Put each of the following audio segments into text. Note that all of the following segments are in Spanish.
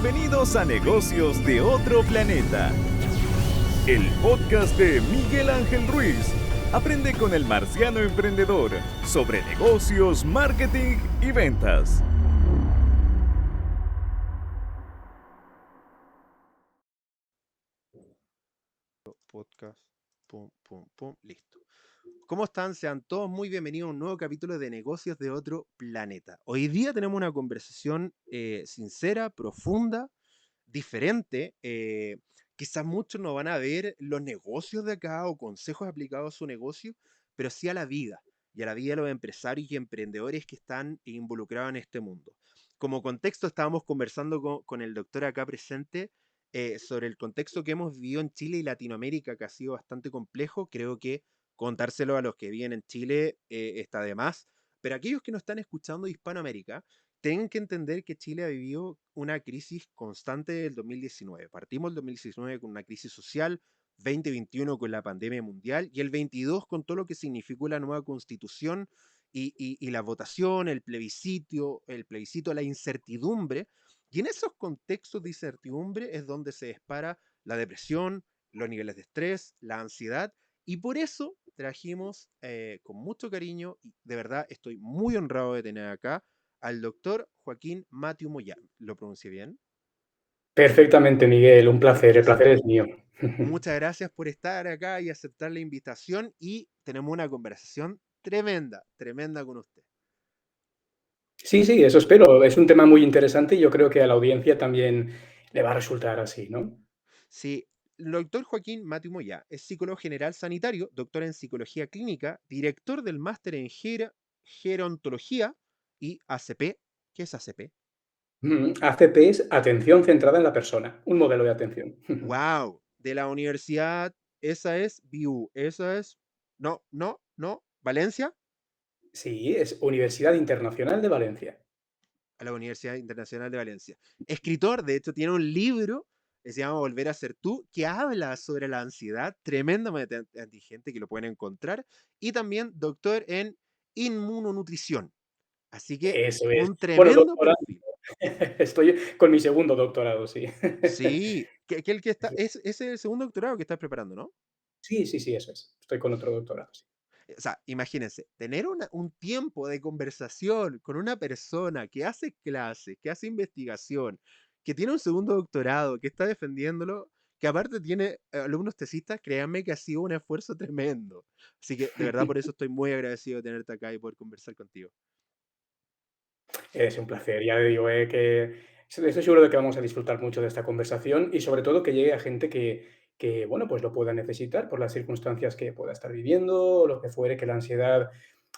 Bienvenidos a Negocios de otro planeta, el podcast de Miguel Ángel Ruiz. Aprende con el marciano emprendedor sobre negocios, marketing y ventas. Podcast, pum, pum, pum, listo. ¿Cómo están? Sean todos muy bienvenidos a un nuevo capítulo de Negocios de otro planeta. Hoy día tenemos una conversación sincera, profunda, diferente. Quizás muchos no van a ver los negocios de acá o consejos aplicados a su negocio, pero sí a la vida y a la vida de los empresarios y emprendedores que están involucrados en este mundo. Como contexto, estábamos conversando con el doctor acá presente sobre el contexto que hemos vivido en Chile y Latinoamérica, que ha sido bastante complejo. Creo que contárselo a los que viven en Chile está de más. Pero aquellos que nos están escuchando de Hispanoamérica, tienen que entender que Chile ha vivido una crisis constante del 2019. Partimos el 2019 con una crisis social, 2021 con la pandemia mundial y el 22 con todo lo que significó la nueva constitución y la votación, el plebiscito, la incertidumbre. Y en esos contextos de incertidumbre es donde se dispara la depresión, los niveles de estrés, la ansiedad. Y por eso trajimos con mucho cariño, y de verdad estoy muy honrado de tener acá al doctor Joaquín Matthew Moyán. ¿Lo pronuncié bien? Perfectamente, Miguel, un placer, el placer es mío. Muchas gracias por estar acá y aceptar la invitación y tenemos una conversación tremenda, tremenda con usted. Sí, sí, eso espero. Es un tema muy interesante y yo creo que a la audiencia también le va a resultar así, ¿no? Sí, el doctor Joaquín Matthew Moyá es psicólogo general sanitario, doctor en psicología clínica, director del máster en gerontología y ACP. ¿Qué es ACP? ACP es atención centrada en la persona, un modelo de atención. ¡Wow! De la universidad, esa es BU, esa es... No, no, no, Valencia, Sí, es Universidad Internacional de Valencia. a la Universidad Internacional de Valencia. Escritor, de hecho, tiene un libro que se llama Volver a ser tú, que habla sobre la ansiedad, tremendamente inteligente, que lo pueden encontrar, y también doctor en inmunonutrición. Así que Eso es. un Bueno, tremendo doctorado, perfil. estoy con mi segundo doctorado, sí. Sí, que el que está, es el segundo doctorado que estás preparando, ¿no? Sí, sí, sí, eso es. Estoy con otro doctorado, sí. O sea, imagínense, tener un tiempo de conversación con una persona que hace clases, que hace investigación, que tiene un segundo doctorado, que está defendiéndolo, que aparte tiene alumnos tesistas, créanme que ha sido un esfuerzo tremendo. Así que de verdad por eso estoy muy agradecido de tenerte acá y poder conversar contigo. Es un placer. Ya digo, estoy seguro de que vamos a disfrutar mucho de esta conversación y sobre todo que llegue a gente que, bueno, pues lo pueda necesitar por las circunstancias que pueda estar viviendo o lo que fuere, que la ansiedad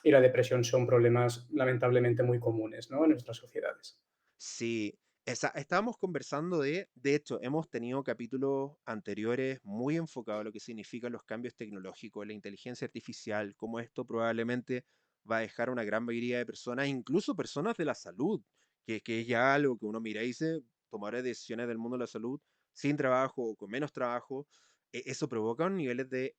y la depresión son problemas lamentablemente muy comunes, ¿no? En nuestras sociedades. Sí, estábamos conversando de hecho, hemos tenido capítulos anteriores muy enfocados a lo que significan los cambios tecnológicos, la inteligencia artificial, cómo esto probablemente va a dejar a una gran mayoría de personas, incluso personas de la salud, que es ya algo que uno mira y dice, tomar decisiones del mundo de la salud sin trabajo o con menos trabajo, eso provoca niveles de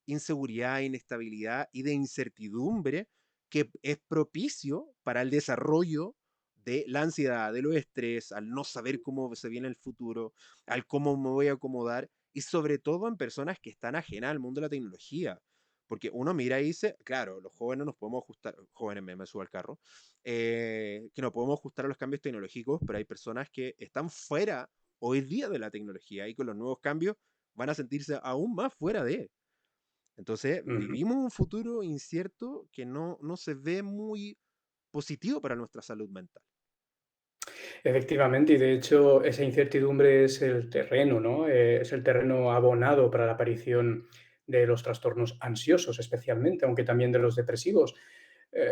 inseguridad, inestabilidad y de incertidumbre que es propicio para el desarrollo de la ansiedad, de los estrés, al no saber cómo se viene el futuro, al cómo me voy a acomodar y sobre todo en personas que están ajenas al mundo de la tecnología. Porque uno mira y dice, claro, los jóvenes nos podemos ajustar, jóvenes me subo al carro, que nos podemos ajustar a los cambios tecnológicos, pero hay personas que están fuera hoy día de la tecnología y con los nuevos cambios van a sentirse aún más fuera de. Entonces, Ujú. vivimos un futuro incierto que no se ve muy positivo para nuestra salud mental. Efectivamente, y de hecho esa incertidumbre es el terreno, ¿no? Es el terreno abonado para la aparición de los trastornos ansiosos, especialmente, aunque también de los depresivos.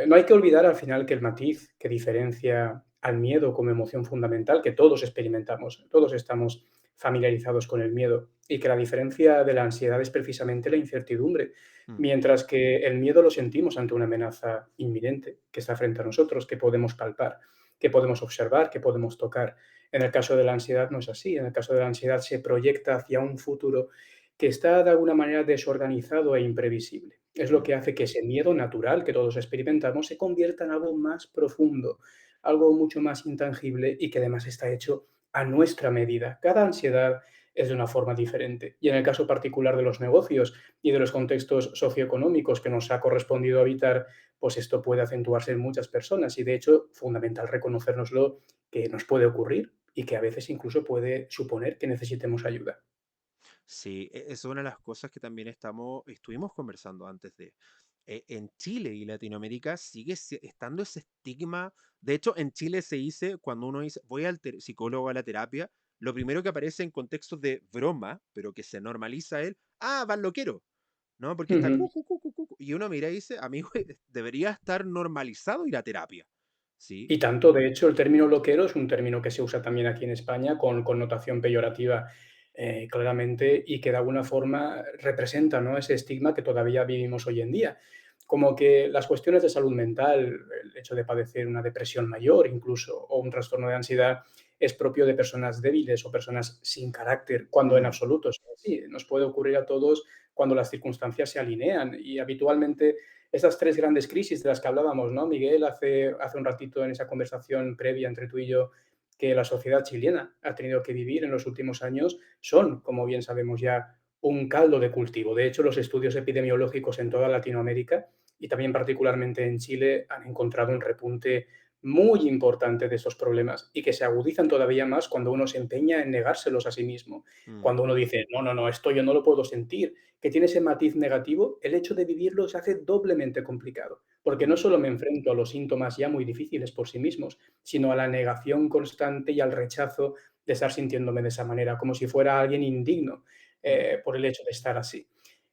No hay que olvidar al final que el matiz que diferencia al miedo como emoción fundamental, que todos experimentamos, todos estamos familiarizados con el miedo, y que la diferencia de la ansiedad es precisamente la incertidumbre, Mm, mientras que el miedo lo sentimos ante una amenaza inminente que está frente a nosotros, que podemos palpar, que podemos observar, que podemos tocar. En el caso de la ansiedad no es así. En el caso de la ansiedad se proyecta hacia un futuro que está de alguna manera desorganizado e imprevisible. Es lo mm. que hace que ese miedo natural que todos experimentamos se convierta en algo más profundo, algo mucho más intangible y que además está hecho a nuestra medida. Cada ansiedad es de una forma diferente. Y en el caso particular de los negocios y de los contextos socioeconómicos que nos ha correspondido habitar, pues esto puede acentuarse en muchas personas y de hecho, fundamental reconocérnoslo que nos puede ocurrir y que a veces incluso puede suponer que necesitemos ayuda. Sí, es una de las cosas que también estuvimos conversando antes de. En Chile y Latinoamérica sigue estando ese estigma. De hecho, en Chile se dice, cuando uno dice, voy al psicólogo a la terapia, lo primero que aparece en contextos de broma, pero que se normaliza él, van loquero, ¿no? Porque está Ujú. y uno mira y dice, amigo, debería estar normalizado ir a terapia, ¿sí? Y tanto, de hecho, el término loquero es un término que se usa también aquí en España con connotación peyorativa, claramente, y que de alguna forma representa, ¿no?, ese estigma que todavía vivimos hoy en día. Como que las cuestiones de salud mental, el hecho de padecer una depresión mayor incluso, o un trastorno de ansiedad, es propio de personas débiles o personas sin carácter, cuando en Mm, absoluto es así. Nos puede ocurrir a todos cuando las circunstancias se alinean y habitualmente esas tres grandes crisis de las que hablábamos, ¿no, Miguel, hace un ratito en esa conversación previa entre tú y yo, que la sociedad chilena ha tenido que vivir en los últimos años, son, como bien sabemos ya, un caldo de cultivo. De hecho, los estudios epidemiológicos en toda Latinoamérica y también particularmente en Chile han encontrado un repunte muy importante de estos problemas y que se agudizan todavía más cuando uno se empeña en negárselos a sí mismo. mm, Cuando uno dice, no, no, no, esto yo no lo puedo sentir, que tiene ese matiz negativo, el hecho de vivirlo se hace doblemente complicado, porque no mm, solo me enfrento a los síntomas ya muy difíciles por sí mismos, sino a la negación constante y al rechazo de estar sintiéndome de esa manera, como si fuera alguien indigno mm. por el hecho de estar así.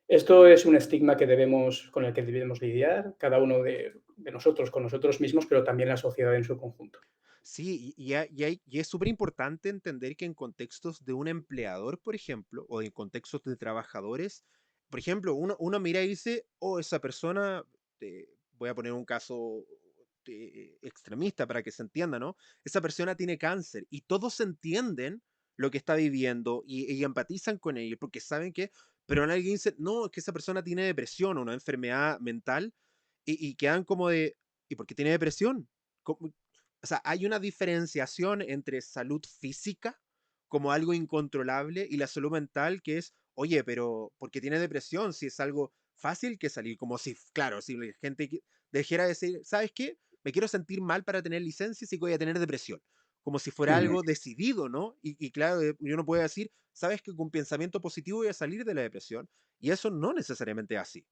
Esto es un estigma que debemos, con el que debemos lidiar, cada uno de nosotros, con nosotros mismos, pero también la sociedad en su conjunto. Sí, y es súper importante entender que en contextos de un empleador, por ejemplo, o en contextos de trabajadores, por ejemplo, uno mira y dice, esa persona, voy a poner un caso extremista para que se entienda, ¿no? Esa persona tiene cáncer y todos entienden lo que está viviendo y empatizan con ello porque saben que, pero alguien dice, no, es que esa persona tiene depresión o una enfermedad mental y quedan como de, ¿y por qué tiene depresión? O sea, hay una diferenciación entre salud física como algo incontrolable y la salud mental que es, oye, pero ¿por qué tiene depresión? Si es algo fácil que salir, como si, claro, si la gente dijera decir, ¿sabes qué? Me quiero sentir mal para tener licencia, sí que voy a tener depresión. Como si fuera Ujú. algo decidido, ¿no? Y claro, uno puede decir, ¿sabes que con pensamiento positivo voy a salir de la depresión? Y eso no necesariamente es así.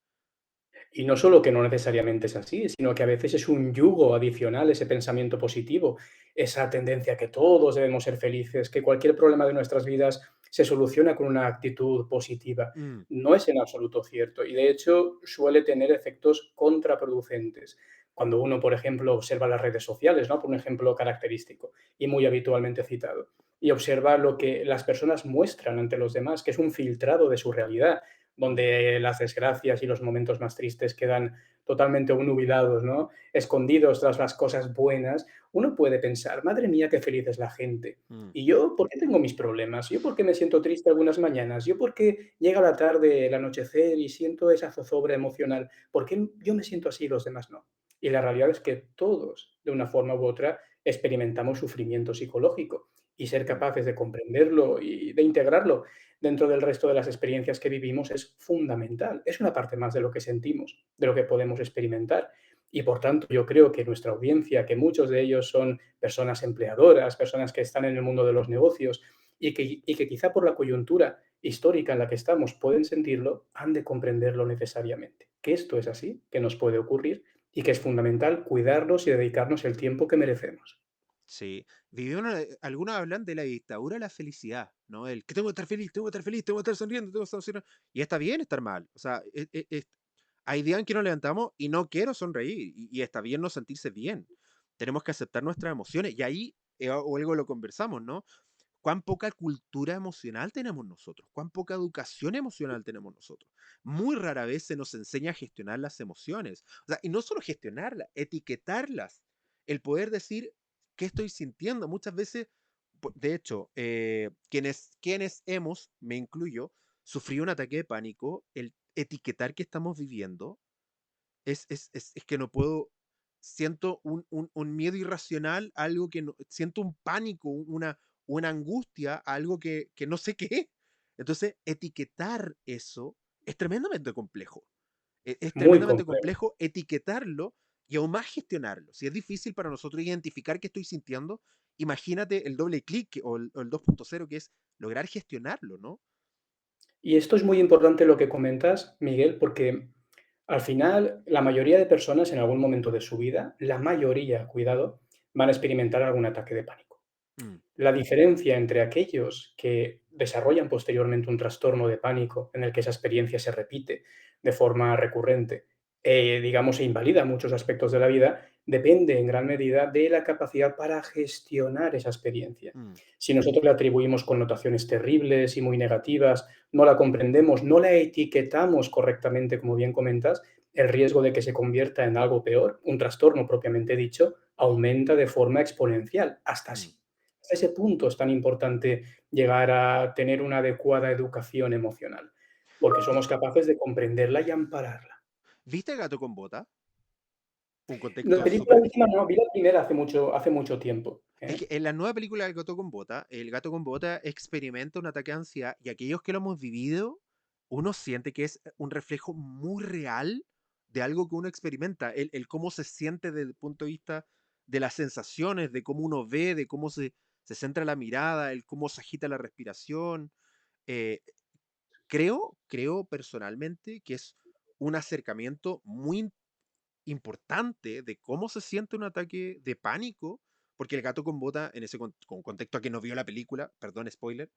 Y no solo que no necesariamente es así, sino que a veces es un yugo adicional ese pensamiento positivo, esa tendencia a que todos debemos ser felices, que cualquier problema de nuestras vidas se soluciona con una actitud positiva. Mm, No es en absoluto cierto y de hecho suele tener efectos contraproducentes. Cuando uno, por ejemplo, observa las redes sociales, ¿no?, por un ejemplo característico y muy habitualmente citado, y observa lo que las personas muestran ante los demás, que es un filtrado de su realidad, mm, donde las desgracias y los momentos más tristes quedan totalmente obnubilados, ¿no?, escondidos tras las cosas buenas, uno puede pensar, madre mía, qué feliz es la gente. mm, ¿Y yo por qué tengo mis problemas? ¿Yo por qué me siento triste algunas mañanas? ¿Yo por qué llega la tarde, el anochecer y siento esa zozobra emocional? ¿Por qué yo me siento así y los demás no? Y la realidad es que todos, de una forma u otra, experimentamos sufrimiento psicológico y ser mm. capaces de comprenderlo y de integrarlo dentro del resto de las experiencias que vivimos es fundamental. Es una parte más de lo que sentimos, de lo que podemos experimentar. Y por tanto, yo creo que nuestra audiencia, que muchos de ellos son personas empleadoras, personas que están en el mundo de los negocios y que quizá por la coyuntura histórica en la que estamos pueden sentirlo, han de comprenderlo necesariamente. Que esto es así, que nos puede ocurrir y que es fundamental cuidarnos y dedicarnos el tiempo que merecemos. Sí, algunos hablan de la dictadura de la felicidad, ¿no? El que tengo que estar feliz, tengo que estar feliz, tengo que estar sonriendo, tengo que estar sonriendo. Y está bien estar mal. O sea, hay días en que nos levantamos y no quiero sonreír. Y está bien no sentirse bien. Tenemos que aceptar nuestras emociones. Y ahí, o algo lo conversamos, ¿no? Cuán poca cultura emocional tenemos nosotros, cuán poca educación emocional tenemos nosotros. Muy rara vez se nos enseña a gestionar las emociones. O sea, y no solo gestionarlas, etiquetarlas. El poder decir qué estoy sintiendo. Muchas veces, de hecho, quienes hemos, me incluyo, sufrido un ataque de pánico, el etiquetar que estamos viviendo es que no puedo, siento un miedo irracional, algo que no, siento un pánico, una angustia a algo que no sé qué es. Entonces, etiquetar eso es tremendamente complejo. Es Muy tremendamente complejo. complejo etiquetarlo y aún más gestionarlo. Si es difícil para nosotros identificar qué estoy sintiendo, imagínate el doble clic o el 2.0 que es lograr gestionarlo, ¿no? Y esto es muy importante lo que comentas, Miguel, porque al final la mayoría de personas en algún momento de su vida, la mayoría, cuidado, van a experimentar algún ataque de pánico. Mm, La diferencia entre aquellos que desarrollan posteriormente un trastorno de pánico en el que esa experiencia se repite de forma recurrente digamos, e invalida muchos aspectos de la vida, depende en gran medida de la capacidad para gestionar esa experiencia. mm, Si nosotros le atribuimos connotaciones terribles y muy negativas, no la comprendemos, no la etiquetamos correctamente, como bien comentas, el riesgo de que se convierta en algo peor, un trastorno propiamente dicho, aumenta de forma exponencial, hasta mm. así. A ese punto es tan importante llegar a tener una adecuada educación emocional, porque Vi- somos capaces de comprenderla y ampararla. ¿Viste Gato con Bota? Un La contexto película súper. última no, vi la primera hace mucho tiempo, Es ¿eh? que en la nueva película del Gato con Bota, el Gato con Bota experimenta un ataque de ansiedad y aquellos que lo hemos vivido, uno siente que es un reflejo muy real de algo que uno experimenta, el cómo se siente desde el punto de vista de las sensaciones, de cómo uno ve, de cómo se centra la mirada, el cómo se agita la respiración. Eh, creo personalmente que es un acercamiento muy importante de cómo se siente un ataque de pánico, porque el gato con bota, en ese con contexto a que no vio la película, perdón, spoiler,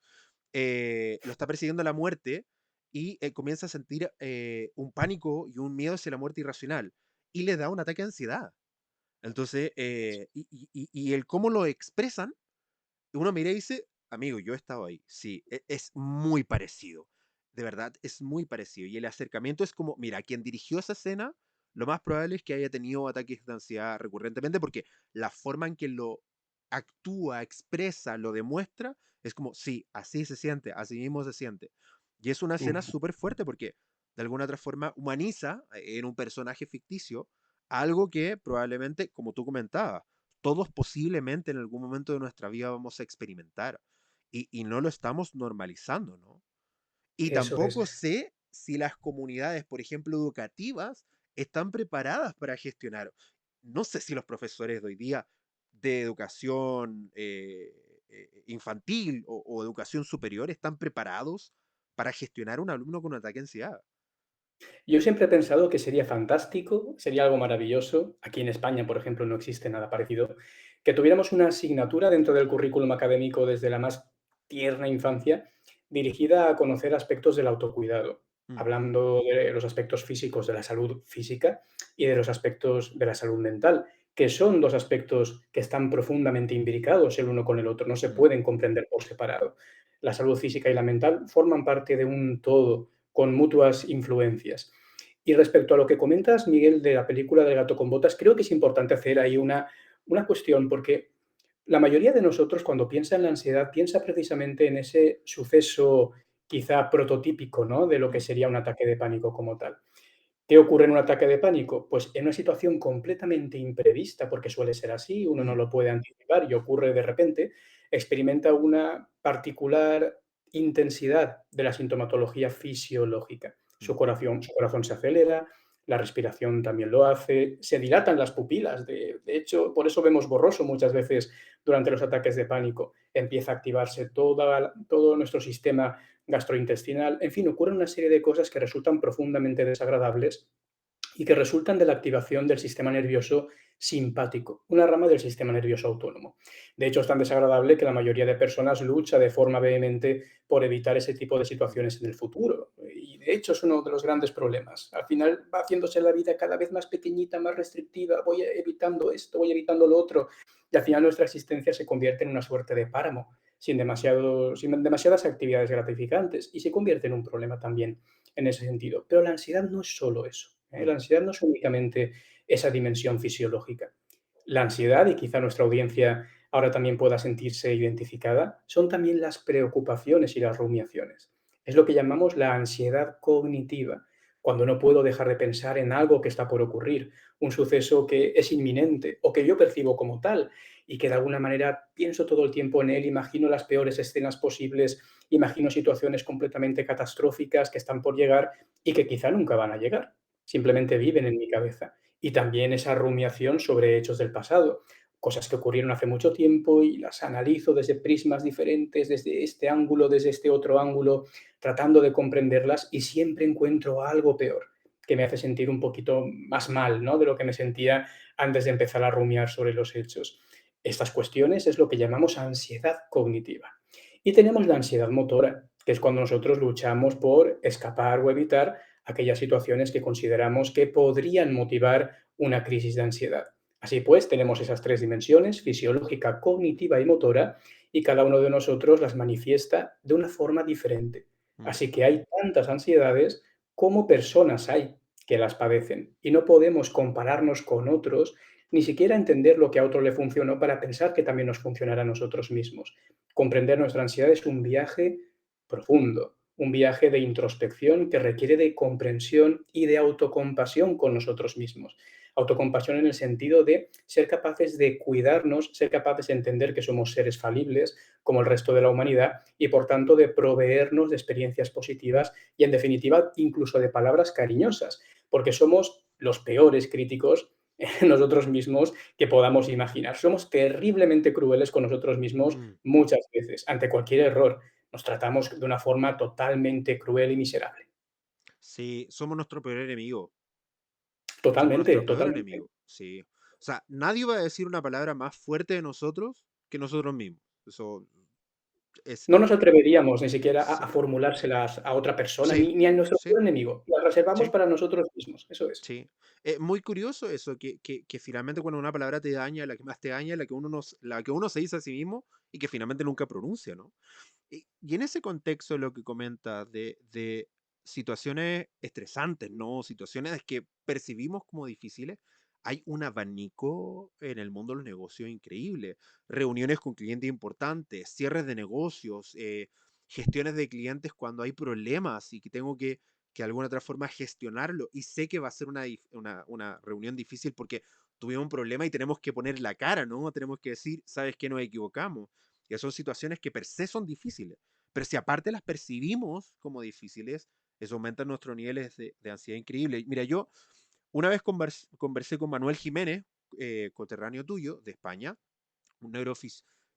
lo está persiguiendo la muerte y comienza a sentir un pánico y un miedo hacia la muerte irracional y le da un ataque de ansiedad. Entonces, y el cómo lo expresan uno mira y dice, amigo, yo he estado ahí. Sí, es muy parecido. De verdad, es muy parecido. Y el acercamiento es como, mira, quien dirigió esa escena, lo más probable es que haya tenido ataques de ansiedad recurrentemente porque la forma en que lo actúa, expresa, lo demuestra, es como, sí, así se siente, así mismo se siente. Y es una escena Ujú. súper fuerte porque de alguna otra forma humaniza en un personaje ficticio algo que probablemente, como tú comentabas, todos posiblemente en algún momento de nuestra vida vamos a experimentar y no lo estamos normalizando, ¿no? Y Eso es. tampoco sé si las comunidades, por ejemplo, educativas, están preparadas para gestionar. No sé si los profesores de hoy día de educación infantil o educación superior están preparados para gestionar un alumno con un ataque de ansiedad. Yo siempre he pensado que sería fantástico, sería algo maravilloso, aquí en España, por ejemplo, no existe nada parecido, que tuviéramos una asignatura dentro del currículum académico desde la más tierna infancia, dirigida a conocer aspectos del autocuidado, Mm, hablando de los aspectos físicos de la salud física y de los aspectos de la salud mental, que son dos aspectos que están profundamente imbricados el uno con el otro, no se mm, pueden comprender por separado. La salud física y la mental forman parte de un todo con mutuas influencias. Y respecto a lo que comentas, Miguel, de la película del gato con botas, creo que es importante hacer ahí una cuestión, porque la mayoría de nosotros cuando piensa en la ansiedad piensa precisamente en ese suceso quizá prototípico, ¿no? De lo que mm, sería un ataque de pánico como tal. ¿Qué ocurre en un ataque de pánico? Pues en una situación completamente imprevista, porque suele ser así, uno no mm, lo puede anticipar y ocurre de repente, experimenta una particular intensidad de la sintomatología fisiológica. mm, Su corazón se acelera, la respiración también lo hace, se dilatan las pupilas. De hecho, por eso vemos borroso muchas veces durante los ataques de pánico. Empieza a activarse todo nuestro sistema gastrointestinal. En fin, ocurren una serie de cosas que resultan profundamente desagradables y que resultan de la activación del sistema nervioso simpático, una rama del sistema nervioso autónomo. De hecho, es tan desagradable que la mayoría de personas lucha de forma vehemente por evitar ese tipo de mm, situaciones en el futuro. Y de hecho es uno de los grandes problemas. Al final va haciéndose la vida cada vez más pequeñita, más restrictiva, voy evitando esto, voy evitando lo otro, y al final nuestra existencia se convierte en una suerte de páramo, sin demasiadas actividades gratificantes, y se convierte en un problema también en ese sentido. Pero la ansiedad no es solo eso. La mm, ansiedad no es únicamente esa dimensión fisiológica. La ansiedad, y quizá nuestra audiencia ahora también pueda sentirse identificada, son también las preocupaciones y las rumiaciones. Es lo que llamamos la ansiedad cognitiva, cuando no puedo dejar de pensar en algo que está por ocurrir, un suceso que es inminente o que yo percibo como tal y que de alguna manera pienso todo el tiempo en él, imagino las peores escenas posibles, imagino situaciones completamente catastróficas que están por llegar y que quizá nunca van a llegar, simplemente viven en mi cabeza. Y también esa rumiación sobre hechos del pasado, cosas que ocurrieron hace mucho tiempo y las analizo desde prismas diferentes, desde este ángulo, desde este otro ángulo, tratando de comprenderlas y siempre encuentro algo peor que me hace sentir un poquito más mal, ¿no?, de lo que me sentía antes de empezar a rumiar sobre los hechos. Estas cuestiones es lo que llamamos ansiedad cognitiva. Y tenemos la ansiedad motora, que es cuando nosotros luchamos por escapar o evitar aquellas situaciones que consideramos que podrían motivar una crisis de ansiedad. Así pues, tenemos esas tres dimensiones, fisiológica, cognitiva y motora, y cada uno de nosotros las manifiesta de una forma diferente. Mm, Así que hay tantas ansiedades como personas hay que las padecen y no podemos compararnos con otros, ni siquiera entender lo que a otro le funcionó para pensar que también nos funcionará a nosotros mismos. Comprender nuestra ansiedad es un viaje profundo, un viaje de introspección que requiere de comprensión y de autocompasión con nosotros mismos. Autocompasión en el sentido de ser capaces de cuidarnos, ser capaces de entender que somos seres falibles, como el resto de la humanidad, y por tanto de proveernos de experiencias positivas y, en definitiva, incluso de palabras cariñosas, porque somos los peores críticos nosotros mismos que podamos imaginar. Somos terriblemente crueles con nosotros mismos mm. muchas veces, ante cualquier error. Nos tratamos de una forma totalmente cruel y miserable. Sí, somos nuestro peor enemigo. Somos Totalmente, nuestro peor totalmente. enemigo, sí. O sea, nadie va a decir una palabra más fuerte de nosotros que nosotros mismos. Eso es, No nos atreveríamos ni siquiera a sí, formulárselas a otra persona, sí, ni a nuestro sí, peor enemigo. Las reservamos sí, para nosotros mismos, eso es. sí. Muy curioso eso, que finalmente cuando una palabra te daña, la que más te daña, la que uno, la que uno se dice a sí mismo y que finalmente nunca pronuncia, ¿no? Y en ese contexto, lo que comentas de situaciones estresantes, ¿no? Situaciones que percibimos como difíciles, hay un abanico en el mundo de los negocios increíble. Reuniones con clientes importantes, cierres de negocios, gestiones de clientes cuando hay problemas y que tengo que de alguna otra forma gestionarlo. Y sé que va a ser una reunión difícil porque tuvimos un problema y tenemos que poner la cara, ¿no? Tenemos que decir, ¿sabes qué? Nos equivocamos, que son situaciones que per se son difíciles. Pero si aparte las percibimos como difíciles, eso aumenta nuestros niveles de ansiedad increíble. Mira, yo una vez conversé con Manuel Jiménez, coterráneo tuyo de España, un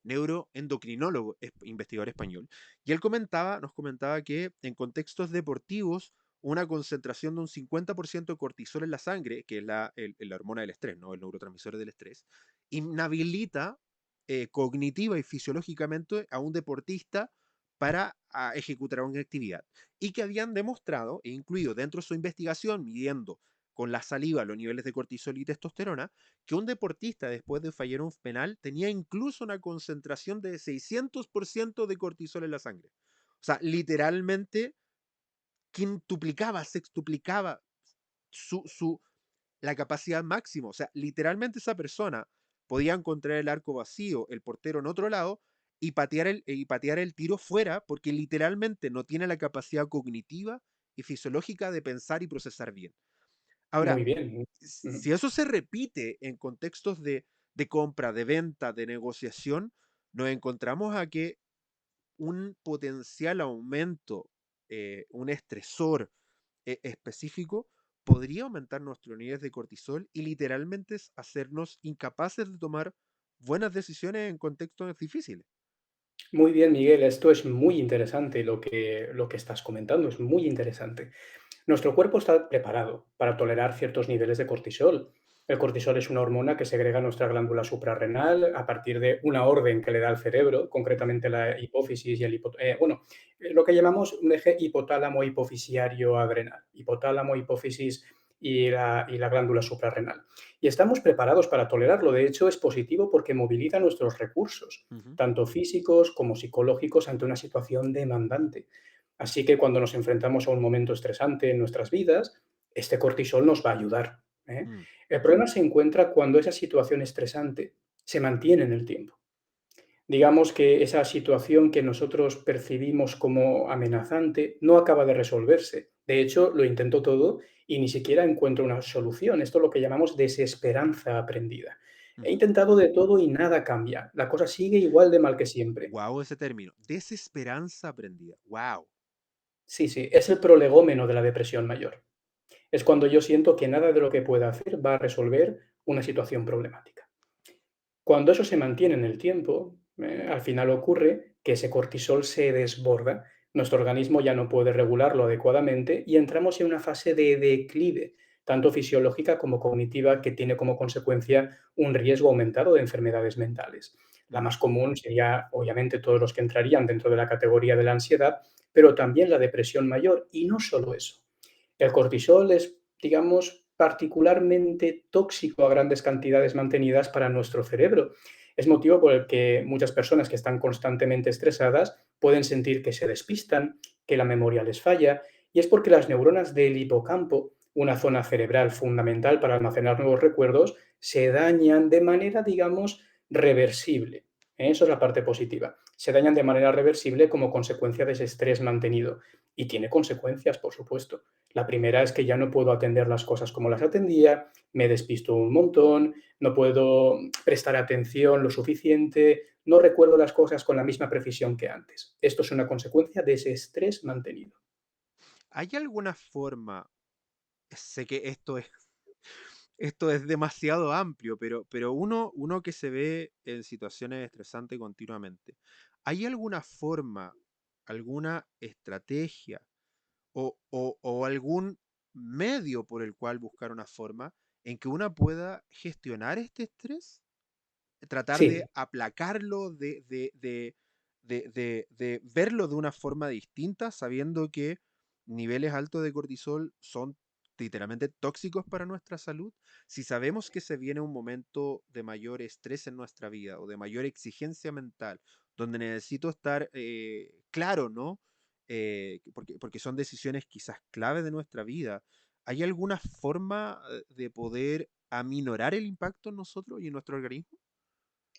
neuroendocrinólogo, investigador español, y él nos comentaba que en contextos deportivos, una concentración de un 50% de cortisol en la sangre, que es la hormona del estrés, ¿no? El neurotransmisor del estrés, inhabilita cognitiva y fisiológicamente a un deportista para ejecutar una actividad. Y que habían demostrado, e incluido dentro de su investigación, midiendo con la saliva los niveles de cortisol y testosterona, que un deportista después de fallar un penal tenía incluso una concentración de 600% de cortisol en la sangre. O sea, literalmente quintuplicaba, sextuplicaba su, la capacidad máxima. O sea, literalmente esa persona podía encontrar el arco vacío, el portero en otro lado, y patear el tiro fuera porque literalmente no tiene la capacidad cognitiva y fisiológica de pensar y procesar bien. Ahora, Muy bien. si eso se repite en contextos de compra, de venta, de negociación, nos encontramos a que un potencial aumento, un estresor específico, podría aumentar nuestros niveles de cortisol y literalmente hacernos incapaces de tomar buenas decisiones en contextos difíciles. Muy bien, Miguel, esto es muy interesante lo que estás comentando, es muy interesante. Nuestro cuerpo está preparado para tolerar ciertos niveles de cortisol. El cortisol es una hormona que segrega nuestra glándula suprarrenal a partir de una orden que le da al cerebro, Ujú, concretamente la hipófisis y lo que llamamos un eje hipotálamo hipofisiario adrenal, hipotálamo, hipófisis y la glándula suprarrenal. Y estamos preparados para tolerarlo. De hecho, es positivo porque moviliza nuestros recursos, ujú, tanto físicos como psicológicos, ante una situación demandante. Así que cuando nos enfrentamos a un momento estresante en nuestras vidas, este cortisol nos va a ayudar, ¿eh? mm, El problema se encuentra cuando esa situación estresante se mantiene en el tiempo. Digamos que esa situación que nosotros percibimos como amenazante no acaba de resolverse. De hecho, lo intento todo y ni siquiera encuentro una solución. Esto es lo que llamamos desesperanza aprendida. He intentado de todo y nada cambia. La cosa sigue igual de mal que siempre. Wow, ese término. Desesperanza aprendida. Wow. Sí, sí, es el prolegómeno de la depresión mayor. Es cuando yo siento que nada de lo que pueda hacer va a resolver una situación problemática. Cuando eso se mantiene en el tiempo, al final ocurre que ese cortisol se desborda, nuestro organismo ya no puede regularlo adecuadamente y entramos en una fase de declive, tanto fisiológica como cognitiva, que tiene como consecuencia un riesgo aumentado de enfermedades mentales. La más común sería, obviamente, todos los que entrarían dentro de la categoría de la ansiedad, pero también la depresión mayor. Y no solo eso. El cortisol es, digamos, particularmente tóxico a grandes cantidades mantenidas para nuestro cerebro. Es motivo por el que muchas personas que están constantemente estresadas pueden sentir que se despistan, que la memoria les falla, y es porque las neuronas del hipocampo, una zona cerebral fundamental para almacenar nuevos recuerdos, se dañan de manera, digamos, reversible. Eso es la parte positiva. Se dañan de manera reversible como consecuencia de ese estrés mantenido. Y tiene consecuencias, por supuesto. La primera es que ya no puedo atender las cosas como las atendía, me despisto un montón, no puedo prestar atención lo suficiente, no recuerdo las cosas con la misma precisión que antes. Esto es una consecuencia de ese estrés mantenido. ¿Hay alguna forma? Sé que esto es demasiado amplio, pero uno que se ve en situaciones estresantes continuamente, ¿hay alguna forma, alguna estrategia o algún medio por el cual buscar una forma en que una pueda gestionar este estrés? Tratar de Sí, aplacarlo, de verlo de una forma distinta, sabiendo que niveles altos de cortisol son literalmente tóxicos para nuestra salud. Si sabemos que se viene un momento de mayor estrés en nuestra vida o de mayor exigencia mental, donde necesito estar claro, ¿no? Porque son decisiones quizás clave de nuestra vida. ¿Hay alguna forma de poder aminorar el impacto en nosotros y en nuestro organismo?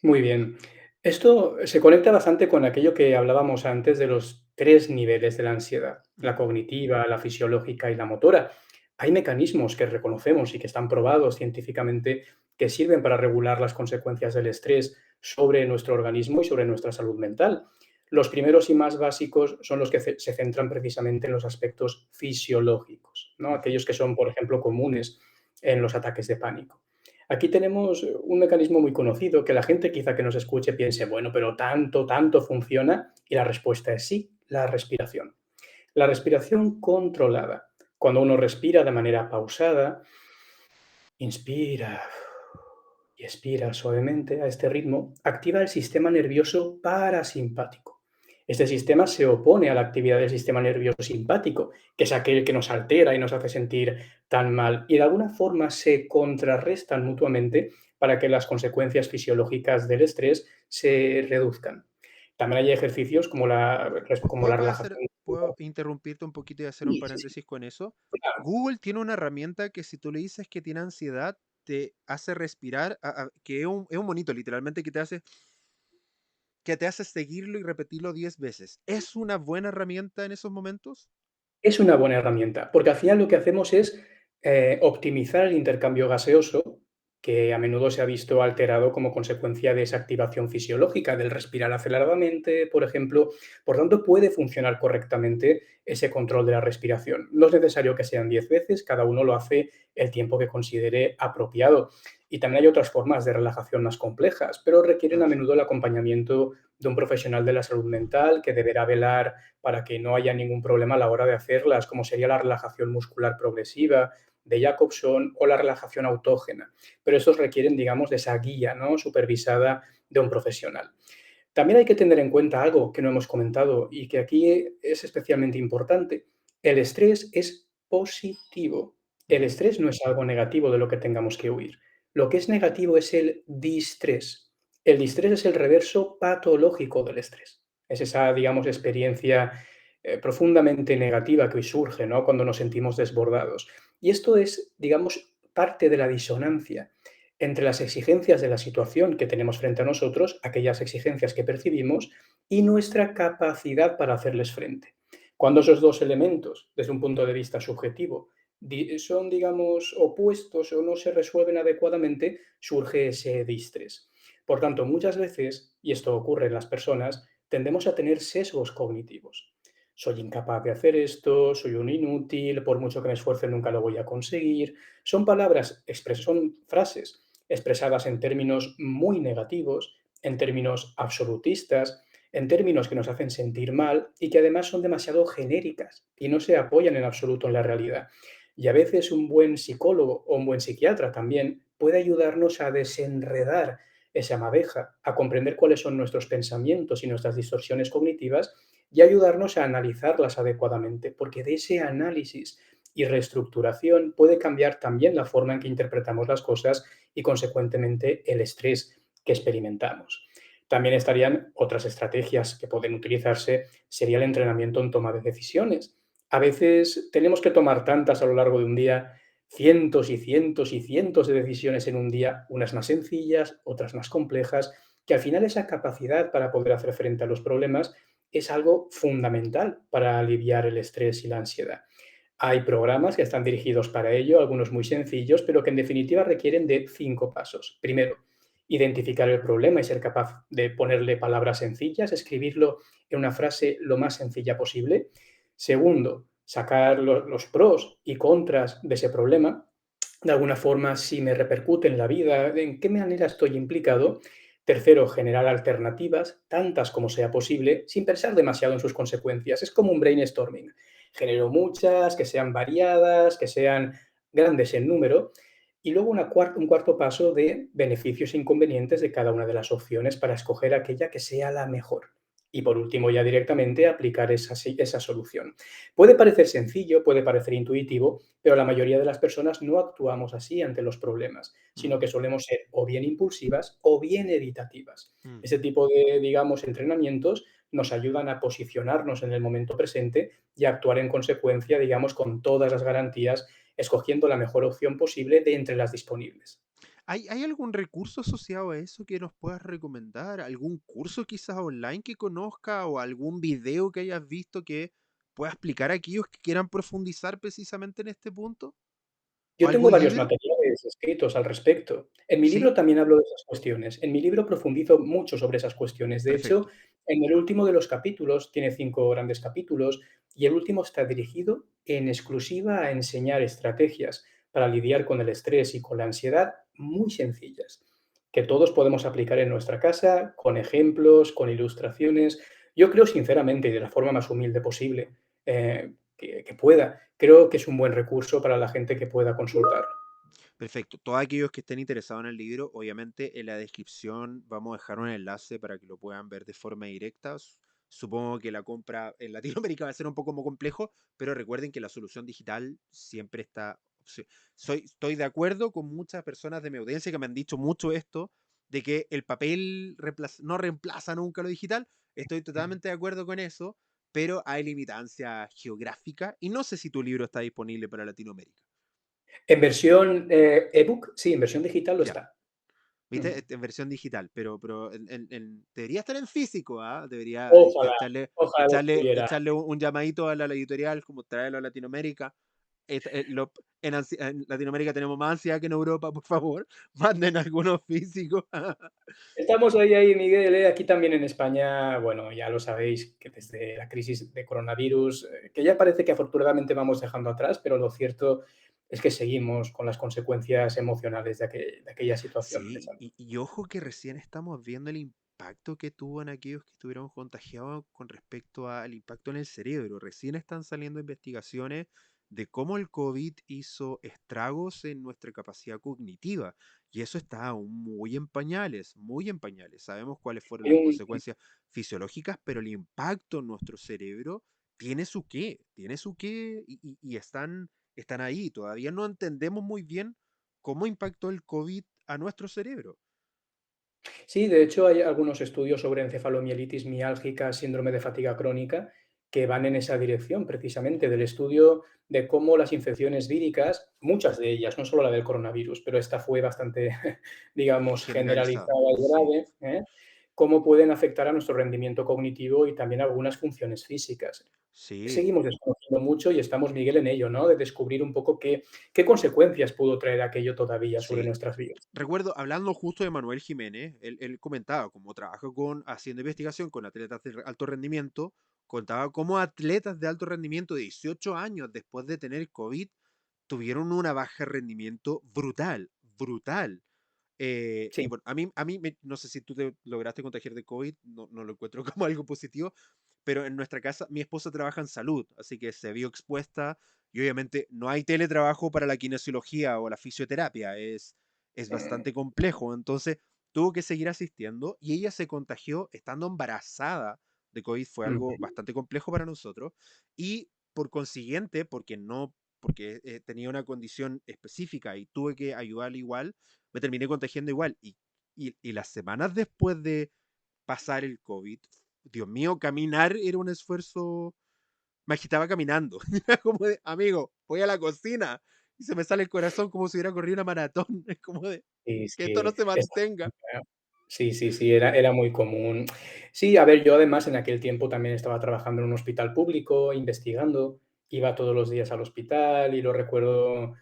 muy bien. Esto se conecta bastante con aquello que hablábamos antes de los tres niveles de la ansiedad, la Ujú. cognitiva, la fisiológica y la motora. Hay mecanismos que reconocemos y que están probados científicamente que sirven para regular las consecuencias del estrés sobre nuestro organismo y sobre nuestra salud mental. Los primeros y más básicos son los que se centran precisamente en los aspectos fisiológicos, ¿no? Ujú. Aquellos que son, por ejemplo, comunes en los ataques de pánico. Aquí tenemos un mecanismo muy conocido que la gente quizá que nos escuche piense, bueno, pero tanto, tanto funciona. Y la respuesta es sí, la respiración. La respiración controlada. Cuando uno respira de manera pausada, inspira y expira suavemente a este ritmo, activa el sistema nervioso parasimpático. Este sistema se opone a la actividad del sistema nervioso simpático, que es aquel que nos altera y nos hace sentir tan mal, y de alguna forma se contrarrestan mutuamente para que las consecuencias fisiológicas del estrés se reduzcan. También hay ejercicios como la relajación. Puedo interrumpirte un poquito y hacer un Sí, sí, sí, paréntesis con eso? claro. Google tiene una herramienta que si tú le dices que tiene ansiedad, te hace respirar, que es un monito literalmente que te hace seguirlo y repetirlo 10 veces. ¿Es una buena herramienta en esos momentos? Es una buena herramienta, porque al final lo que hacemos es optimizar el intercambio gaseoso, que a menudo se ha visto alterado como consecuencia de esa activación fisiológica, del respirar aceleradamente, por ejemplo. Por tanto, puede funcionar correctamente ese control de la respiración. No es necesario que sean 10 veces, cada uno lo hace el tiempo que considere apropiado. Y también hay otras formas de relajación más complejas, pero requieren a menudo el acompañamiento de un profesional de la salud mental que deberá velar para que no haya ningún problema a la hora de hacerlas, como sería la relajación muscular progresiva de Jacobson o la relajación autógena. Pero estos requieren, digamos, de esa guía, ¿no?, supervisada de un profesional. También hay que tener en cuenta algo que no hemos comentado y que aquí es especialmente importante. El estrés es positivo. El Ujú. estrés no es algo negativo de lo que tengamos que huir. Lo que es negativo es el distrés. El distrés es el reverso patológico del estrés. Es esa, digamos, experiencia profundamente negativa que hoy surge, ¿no?, cuando nos sentimos desbordados. Y esto es, digamos, parte de la disonancia. entre las exigencias de la situación que tenemos frente a nosotros, aquellas exigencias que percibimos, y nuestra capacidad para hacerles frente. Cuando esos dos elementos, desde un punto de vista subjetivo, son, digamos, opuestos o no se resuelven adecuadamente, surge ese distrés. Por tanto, muchas veces, y esto ocurre en las personas, tendemos a tener sesgos cognitivos. Soy incapaz de hacer esto, soy un inútil, por mucho que me esfuerce nunca lo voy a conseguir. Son palabras, son frases expresadas en términos muy negativos, en términos absolutistas, en términos que nos hacen sentir mal y que además son demasiado genéricas y no se apoyan en absoluto en la realidad. Y a veces un buen psicólogo o un buen psiquiatra también puede ayudarnos a desenredar esa madeja, a comprender cuáles son nuestros pensamientos y nuestras distorsiones cognitivas y ayudarnos a analizarlas adecuadamente, porque de ese análisis y reestructuración puede cambiar también la forma en que interpretamos las cosas y, consecuentemente, el estrés que experimentamos. También estarían otras estrategias que pueden utilizarse, sería el entrenamiento en toma de decisiones. A veces tenemos que tomar tantas a lo largo de un día, cientos y cientos y cientos de decisiones en un día, unas más sencillas, otras más complejas, que al final esa capacidad para poder hacer frente a los problemas es algo fundamental para aliviar el estrés y la ansiedad. Hay programas que están dirigidos para ello, algunos muy sencillos, pero que en definitiva requieren de 5 pasos. Primero, identificar el problema y ser capaz de ponerle palabras sencillas, escribirlo en una frase lo más sencilla posible. Segundo, sacar los pros y contras de ese problema, de alguna forma, si me repercute en la vida, en qué manera estoy implicado. Tercero, generar alternativas, tantas como sea posible, sin pensar demasiado en sus consecuencias. Es como un brainstorming. Genero muchas, que sean variadas, que sean grandes en número. Y luego un cuarto paso de beneficios e inconvenientes de cada una de las opciones para escoger aquella que sea la mejor. Y por último, ya directamente aplicar esa solución. Puede parecer sencillo, puede parecer intuitivo, pero la mayoría de las personas no actuamos así ante los problemas, sino Mm, que solemos ser o bien impulsivas o bien evitativas. mm. Ese tipo de, digamos, entrenamientos nos ayudan a posicionarnos en el momento presente y a actuar en consecuencia, digamos, con todas las garantías, escogiendo la mejor opción posible de entre las disponibles. ¿Hay algún recurso asociado a eso que nos puedas recomendar? ¿Algún curso quizás online que conozca o algún video que hayas visto que pueda explicar a aquellos que quieran profundizar precisamente en este punto? ¿O Yo tengo algún varios libro? materiales escritos al respecto. En mi Sí, libro también hablo de esas cuestiones. En mi libro profundizo mucho sobre esas cuestiones. De hecho, perfecto. en el último de los capítulos, tiene 5 grandes capítulos, y el último está dirigido en exclusiva a enseñar estrategias para lidiar con el estrés y con la ansiedad muy sencillas, que todos podemos aplicar en nuestra casa, con ejemplos, con ilustraciones. Yo creo sinceramente y de la forma más humilde posible, que pueda. Creo que es un buen recurso para la gente que pueda consultarlo. Perfecto. Todos aquellos que estén interesados en el libro, obviamente en la descripción vamos a dejar un enlace para que lo puedan ver de forma directa. Supongo que la compra en Latinoamérica va a ser un poco más complejo, pero recuerden que la solución digital siempre está. Estoy de acuerdo con muchas personas de mi audiencia que me han dicho mucho esto, de que el papel no reemplaza nunca lo digital. Estoy totalmente de acuerdo con eso, pero hay limitancia geográfica y no sé si tu libro está disponible para Latinoamérica. En versión ebook, sí, en versión digital lo Ya. está. ¿Viste? Ujú. En versión digital, pero debería estar en físico, ¿ah? Debería Ojalá, ojalá estuviera. echarle un llamadito a la editorial, como traerlo a Latinoamérica. En Latinoamérica tenemos más ansiedad que en Europa, por favor. Manden algunos físicos. Estamos ahí, Miguel, ¿eh? Aquí también en España, bueno, ya lo sabéis, que desde la crisis de coronavirus, que ya parece que afortunadamente vamos dejando atrás, pero lo cierto es que seguimos con las consecuencias emocionales de aquella situación, Sí, precisamente. y ojo que recién estamos viendo el impacto que tuvo en aquellos que estuvieron contagiados con respecto al impacto en el cerebro. Recién están saliendo investigaciones de cómo el COVID hizo estragos en nuestra capacidad cognitiva. Y eso está aún muy en pañales, muy en pañales. Sabemos cuáles fueron Hay las un consecuencias fisiológicas, pero el impacto en nuestro cerebro tiene su qué y están ahí. Todavía no entendemos muy bien cómo impactó el COVID a nuestro cerebro. Sí, de hecho hay algunos estudios sobre encefalomielitis miálgica, síndrome de fatiga crónica, que van en esa dirección, precisamente, del estudio de cómo las infecciones víricas, muchas de ellas, no solo la del coronavirus, pero esta fue bastante, digamos, Generalizado. generalizada y Sí, grave, cómo pueden afectar a nuestro rendimiento cognitivo y también a algunas funciones físicas. sí, Seguimos desconociendo mucho y estamos, Miguel, en ello, ¿no? De descubrir un poco qué consecuencias pudo traer aquello todavía sobre sí. nuestras vidas. Recuerdo, hablando justo de Manuel Jiménez, él comentaba cómo trabaja haciendo investigación con atletas de alto rendimiento, contaba cómo atletas de alto rendimiento de 18 años después de tener COVID tuvieron una baja de rendimiento brutal, brutal. Y Sí. bueno, no sé si tú te lograste contagiar de COVID, no lo encuentro como algo positivo, pero en nuestra casa mi esposa trabaja en salud, así que se vio expuesta y obviamente no hay teletrabajo para la kinesiología o la fisioterapia, es bastante complejo, entonces tuvo que seguir asistiendo y ella se contagió estando embarazada de COVID, fue algo Ujú. bastante complejo para nosotros y por consiguiente, porque tenía una condición específica y tuve que ayudarle igual, me terminé contagiando igual. Y las semanas después de pasar el COVID, Dios mío, caminar era un esfuerzo. Me agitaba caminando. Era como de, amigo, voy a la cocina. Y se me sale el corazón como si hubiera corrido una maratón. Es como de, Sí, que esto no sí. se mantenga. Sí, sí, sí, era muy común. Sí, a ver, yo además en aquel tiempo también estaba trabajando en un hospital público, investigando, iba todos los días al hospital y lo recuerdo,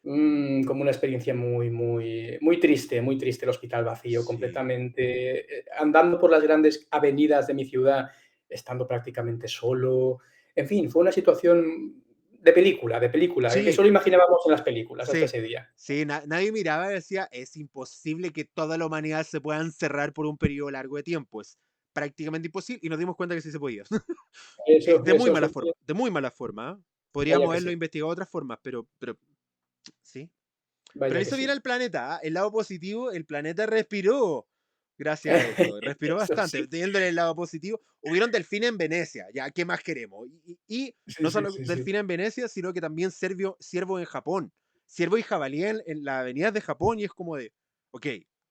como una experiencia muy triste el hospital vacío, Sí. completamente, andando por las grandes avenidas de mi ciudad, estando prácticamente solo. En fin, fue una situación de película, que Sí, solo imaginábamos en las películas hasta sí. ese día. Sí, nadie miraba y decía, es imposible que toda la humanidad se pueda encerrar por un periodo largo de tiempo. Es prácticamente imposible. Y nos dimos cuenta que sí se podía. De muy Eso mala siempre, forma, de muy mala forma. ¿Ah? vaya Podríamos que haberlo sí, investigado de otras formas, pero sí. Pero vaya que hizo bien sí. al planeta. ¿Ah? El lado positivo, el planeta respiró gracias a esto. Respiró Eso bastante. sí. Teniéndole el lado positivo, hubieron delfines en Venecia. Ya, ¿qué más queremos? Y Sí, no sí, solo sí, sí. delfines en Venecia, sino que también ciervo en Japón. Ciervo y jabalí en la avenida de Japón. Y es como de, ok,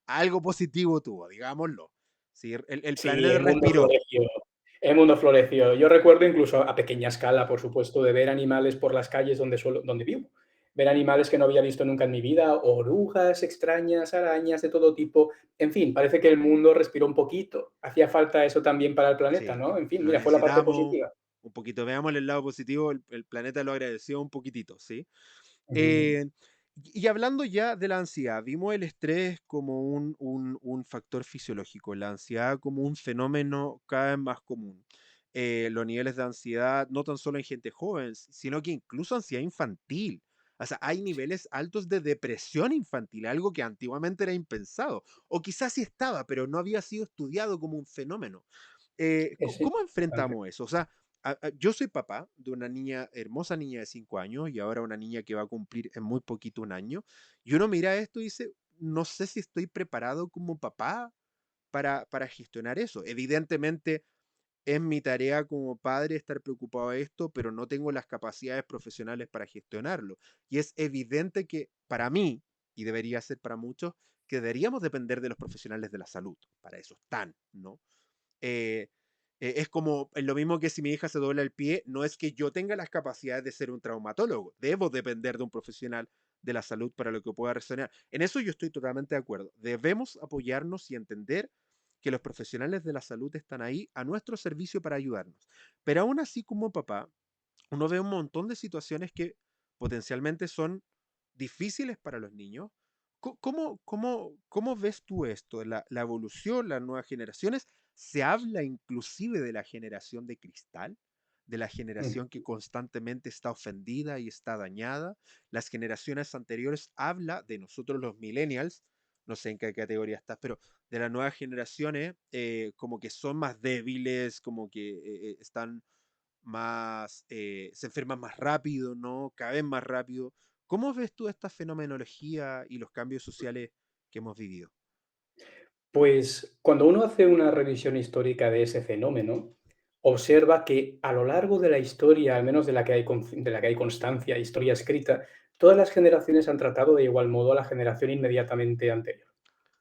algo positivo tuvo, digámoslo. Sí, el Sí, planeta el mundo respiró. floreció. El mundo floreció. Yo recuerdo incluso a pequeña escala, por supuesto, de ver animales por las calles donde vivo. Ver animales que no había visto nunca en mi vida, orugas extrañas, arañas de todo tipo. En fin, parece que el mundo respiró un poquito. Hacía falta eso también para el planeta, Sí, ¿no? En fin, lo mira, fue la parte necesitamos positiva. un poquito. Veamos el lado positivo. El planeta lo agradeció un poquitito, ¿sí? Ujú. Eh, y hablando ya de la ansiedad, vimos el estrés como un factor fisiológico, la ansiedad como un fenómeno cada vez más común. Los niveles de ansiedad, no tan solo en gente joven, sino que incluso ansiedad infantil. O sea, hay niveles altos de depresión infantil, algo que antiguamente era impensado. O quizás sí estaba, pero no había sido estudiado como un fenómeno. Es ¿Cómo importante. enfrentamos eso? O sea, yo soy papá de una niña, hermosa niña de 5 años y ahora una niña que va a cumplir en muy poquito un año. Y uno mira esto y dice, no sé si estoy preparado como papá para gestionar eso. Evidentemente es mi tarea como padre estar preocupado de esto, pero no tengo las capacidades profesionales para gestionarlo. Y es evidente que para mí, y debería ser para muchos, que deberíamos depender de los profesionales de la salud. Para eso están, ¿no? eh, es como lo mismo que si mi hija se dobla el pie, no es que yo tenga las capacidades de ser un traumatólogo, debo depender de un profesional de la salud para lo que pueda resonar. En eso yo estoy totalmente de acuerdo. Debemos apoyarnos y entender que los profesionales de la salud están ahí a nuestro servicio para ayudarnos. Pero aún así, como papá, uno ve un montón de situaciones que potencialmente son difíciles para los niños. ¿Cómo ves tú esto? La evolución, las nuevas generaciones. Se habla inclusive de la generación de cristal, de la generación que Ujú. constantemente está ofendida y está dañada. Las generaciones anteriores habla de nosotros los millennials, no sé en qué categoría estás, pero de las nuevas generaciones como que son más débiles, como que están más, se enferman más rápido, ¿no? Caen más rápido. ¿Cómo ves tú esta fenomenología y los cambios sociales que hemos vivido? Pues cuando uno hace una revisión histórica de ese fenómeno, observa que a lo largo de la historia, al menos de la que hay constancia, historia escrita, todas las generaciones han tratado de igual modo a la generación inmediatamente anterior.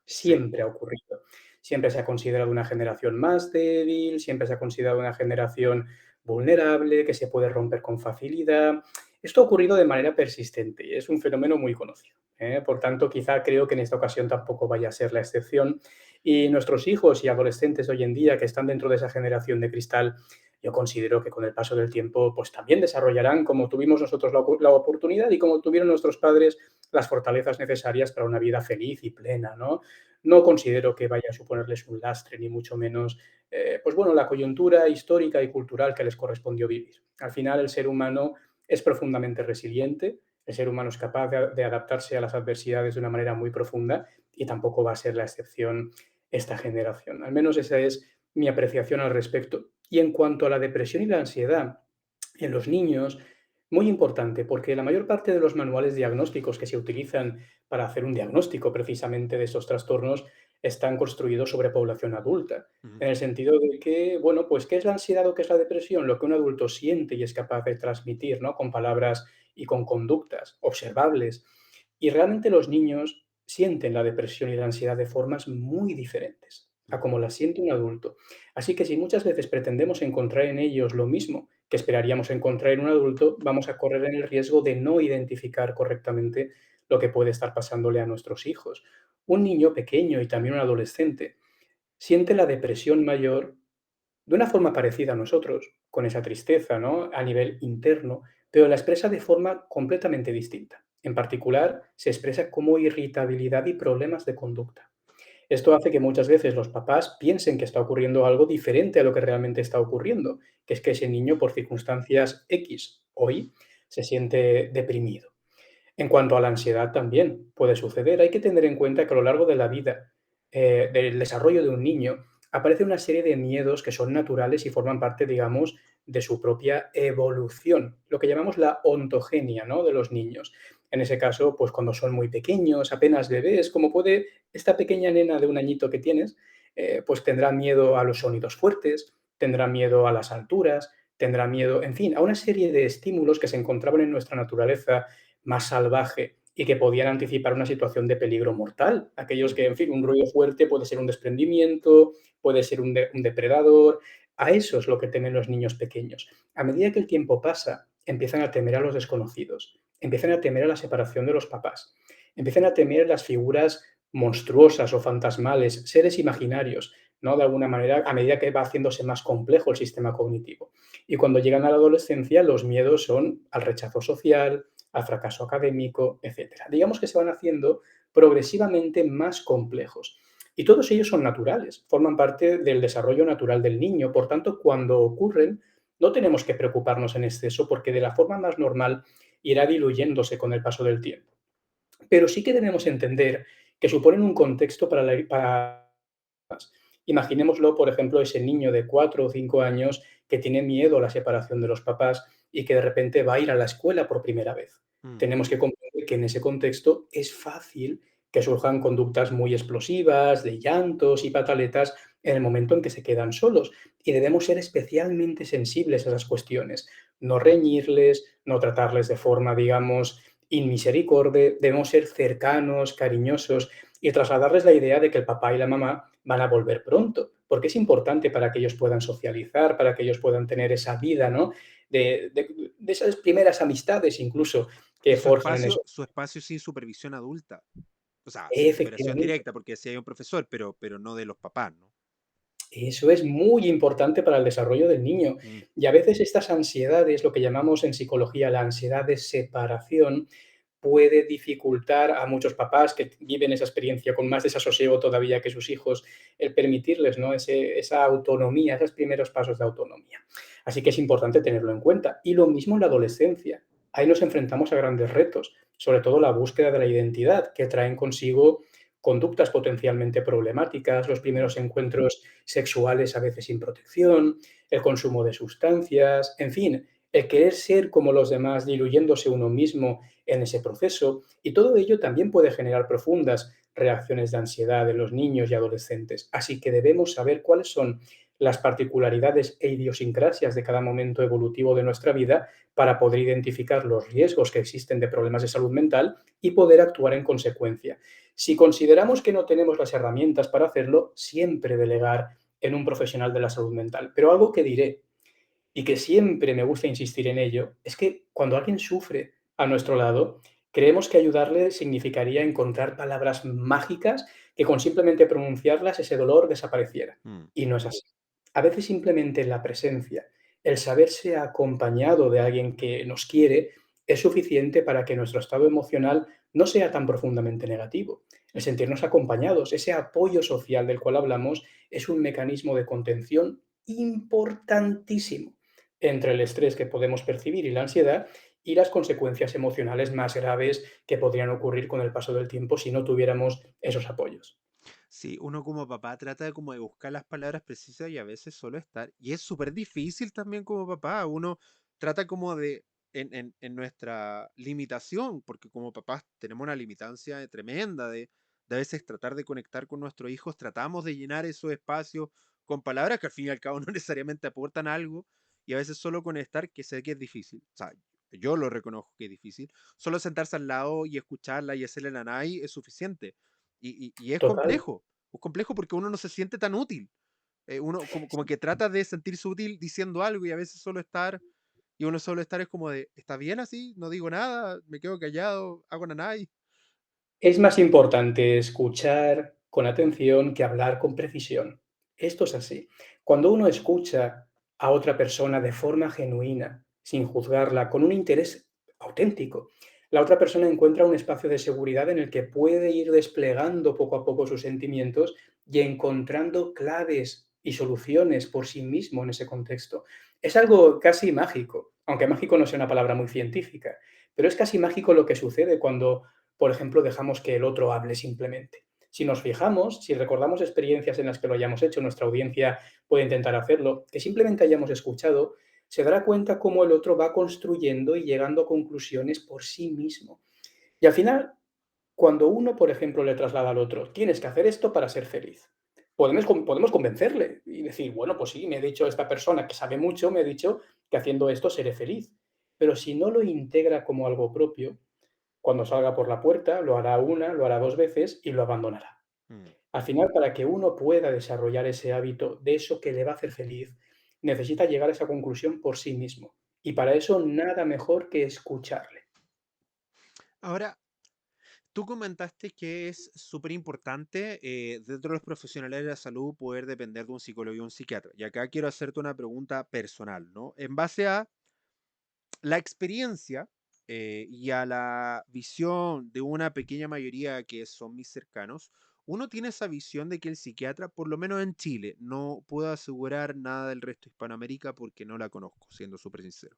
Sí, Siempre ha ocurrido. Siempre se ha considerado una generación más débil, siempre se ha considerado una generación vulnerable, que se puede romper con facilidad. Esto ha ocurrido de manera persistente y es un fenómeno muy conocido, ¿eh? Por tanto, quizá creo que en esta ocasión tampoco vaya a ser la excepción. Y nuestros hijos y adolescentes hoy en día que están dentro de esa generación de cristal, yo considero que con el paso del tiempo, pues también desarrollarán, como tuvimos nosotros la oportunidad y como tuvieron nuestros padres, las fortalezas necesarias para una vida feliz y plena, ¿no? No considero que vaya a suponerles un lastre, ni mucho menos, pues bueno, la coyuntura histórica y cultural que les correspondió vivir. Al final, el ser humano es profundamente resiliente, el ser humano es capaz de adaptarse a las adversidades de una manera muy profunda y tampoco va a ser la excepción esta generación. Al menos esa es mi apreciación al respecto. Y en cuanto a la depresión y la ansiedad en los niños, muy importante, porque la mayor parte de los manuales diagnósticos que se utilizan para hacer un diagnóstico precisamente de estos trastornos están construidos sobre población adulta, Ujú. en el sentido de que, bueno, pues, ¿qué es la ansiedad o qué es la depresión? Lo que un adulto siente y es capaz de transmitir, ¿no? Con palabras y con conductas observables. Y realmente los niños sienten la depresión y la ansiedad de formas muy diferentes a Ujú. como la siente un adulto. Así que si muchas veces pretendemos encontrar en ellos lo mismo que esperaríamos encontrar en un adulto, vamos a correr en el riesgo de no identificar correctamente lo que puede estar pasándole a nuestros hijos. Un niño pequeño y también un adolescente siente la depresión mayor de una forma parecida a nosotros, con esa tristeza, ¿no? A nivel interno, pero la expresa de forma completamente distinta. En particular, se expresa como irritabilidad y problemas de conducta. Esto hace que muchas veces los papás piensen que está ocurriendo algo diferente a lo que realmente está ocurriendo, que es que ese niño, por circunstancias X hoy, se siente deprimido. En cuanto a la ansiedad también puede suceder. Hay que tener en cuenta que a lo largo de la vida, del desarrollo de un niño, aparece una serie de miedos que son naturales y forman parte, digamos, de su propia evolución, lo que llamamos la ontogenia, ¿no? De los niños. En ese caso, pues cuando son muy pequeños, apenas bebés, como puede esta pequeña nena de un añito que tienes, pues tendrá miedo a los sonidos fuertes, tendrá miedo a las alturas, tendrá miedo, en fin, a una serie de estímulos que se encontraban en nuestra naturaleza más salvaje y que podían anticipar una situación de peligro mortal. Aquellos Mm. que, en fin, un ruido fuerte puede ser un desprendimiento, puede ser un depredador. A eso es lo que temen los niños pequeños. A medida que el tiempo pasa, empiezan a temer a los desconocidos, empiezan a temer a la separación de los papás, empiezan a temer las figuras monstruosas o fantasmales, seres imaginarios, ¿no? De alguna manera, a medida que va haciéndose más complejo el sistema cognitivo. Y cuando llegan a la adolescencia, los miedos son al rechazo social, al fracaso académico, etcétera. Digamos que se van haciendo progresivamente más complejos. Y todos ellos son naturales, forman parte del desarrollo natural del niño. Por tanto, cuando ocurren, no tenemos que preocuparnos en exceso porque de la forma más normal irá diluyéndose con el paso del tiempo. Pero sí que debemos entender que suponen un contexto para imaginémoslo, por ejemplo, ese niño de 4 o 5 años que tiene miedo a la separación de los papás y que de repente va a ir a la escuela por primera vez. Mm. Tenemos que comprender que en ese contexto es fácil que surjan conductas muy explosivas, de llantos y pataletas en el momento en que se quedan solos. Y debemos ser especialmente sensibles a esas cuestiones. No reñirles, no tratarles de forma, digamos, inmisericorde, debemos ser cercanos, cariñosos y trasladarles la idea de que el papá y la mamá van a volver pronto, porque es importante para que ellos puedan socializar, para que ellos puedan tener esa vida, ¿no? De esas primeras amistades incluso Y que forjan en eso. su espacio sin supervisión adulta. O sea, sin cooperación Efectivamente, directa, porque sí hay un profesor, pero no de los papás, ¿no? eso es muy importante para el desarrollo del niño. Mm. Y a veces estas ansiedades, lo que llamamos en psicología la ansiedad de separación, puede dificultar a muchos papás que viven esa experiencia con más desasosiego todavía que sus hijos, el permitirles, ¿no? Esa autonomía, esos primeros pasos de autonomía. Así que es importante tenerlo en cuenta. Y lo mismo en la adolescencia. Ahí nos enfrentamos a grandes retos, sobre todo la búsqueda de la identidad, que traen consigo conductas potencialmente problemáticas, los primeros encuentros sexuales a veces sin protección, el consumo de sustancias, en fin, el querer ser como los demás, diluyéndose uno mismo en ese proceso, y todo ello también puede generar profundas reacciones de ansiedad en los niños y adolescentes. Así que debemos saber cuáles son las particularidades e idiosincrasias de cada momento evolutivo de nuestra vida para poder identificar los riesgos que existen de problemas de salud mental y poder actuar en consecuencia. Si consideramos que no tenemos las herramientas para hacerlo, siempre delegar en un profesional de la salud mental. Pero algo que diré, y que siempre me gusta insistir en ello, es que cuando alguien sufre a nuestro lado, creemos que ayudarle significaría encontrar palabras mágicas que con simplemente pronunciarlas ese dolor desapareciera. Mm. Y no es así. A veces simplemente la presencia, el saberse acompañado de alguien que nos quiere, es suficiente para que nuestro estado emocional no sea tan profundamente negativo. El sentirnos acompañados, ese apoyo social del cual hablamos, es un mecanismo de contención importantísimo entre el estrés que podemos percibir y la ansiedad y las consecuencias emocionales más graves que podrían ocurrir con el paso del tiempo si no tuviéramos esos apoyos. Sí, uno como papá trata de como de buscar las palabras precisas y a veces solo estar. Y es súper difícil también como papá. Uno trata como de, en nuestra limitación, porque como papás tenemos una limitancia tremenda de a veces tratar de conectar con nuestros hijos, tratamos de llenar esos espacios con palabras que al fin y al cabo no necesariamente aportan algo, y a veces solo con estar, que sé que es difícil. O sea, yo lo reconozco que es difícil. Solo sentarse al lado y escucharla y hacerle la nai es suficiente. Y Total. es complejo porque uno no se siente tan útil. Uno como que trata de sentirse útil diciendo algo y a veces solo estar, y uno solo estar es como de, ¿está bien así? No digo nada, me quedo callado, hago nanay. Es más importante escuchar con atención que hablar con precisión. Esto es así. Cuando uno escucha a otra persona de forma genuina, sin juzgarla, con un interés auténtico, la otra persona encuentra un espacio de seguridad en el que puede ir desplegando poco a poco sus sentimientos y encontrando claves y soluciones por sí mismo en ese contexto. Es algo casi mágico, aunque mágico no sea una palabra muy científica, pero es casi mágico lo que sucede cuando, por ejemplo, dejamos que el otro hable simplemente. Si nos fijamos, si recordamos experiencias en las que lo hayamos hecho, nuestra audiencia puede intentar hacerlo, que simplemente hayamos escuchado, se dará cuenta cómo el otro va construyendo y llegando a conclusiones por sí mismo. Y al final, cuando uno, por ejemplo, le traslada al otro, tienes que hacer esto para ser feliz. Podemos convencerle y decir, bueno, pues sí, me ha dicho esta persona que sabe mucho, me ha dicho que haciendo esto seré feliz. Pero si no lo integra como algo propio, cuando salga por la puerta, lo hará una, lo hará 2 veces y lo abandonará. Mm. Al final, para que uno pueda desarrollar ese hábito de eso que le va a hacer feliz, necesita llegar a esa conclusión por sí mismo. Y para eso nada mejor que escucharle. Ahora, tú comentaste que es súper importante dentro de los profesionales de la salud poder depender de un psicólogo y un psiquiatra. Y acá quiero hacerte una pregunta personal, ¿no? En base a la experiencia y a la visión de una pequeña mayoría que son mis cercanos, uno tiene esa visión de que el psiquiatra, por lo menos en Chile, no puedo asegurar nada del resto de Hispanoamérica porque no la conozco, siendo súper sincero.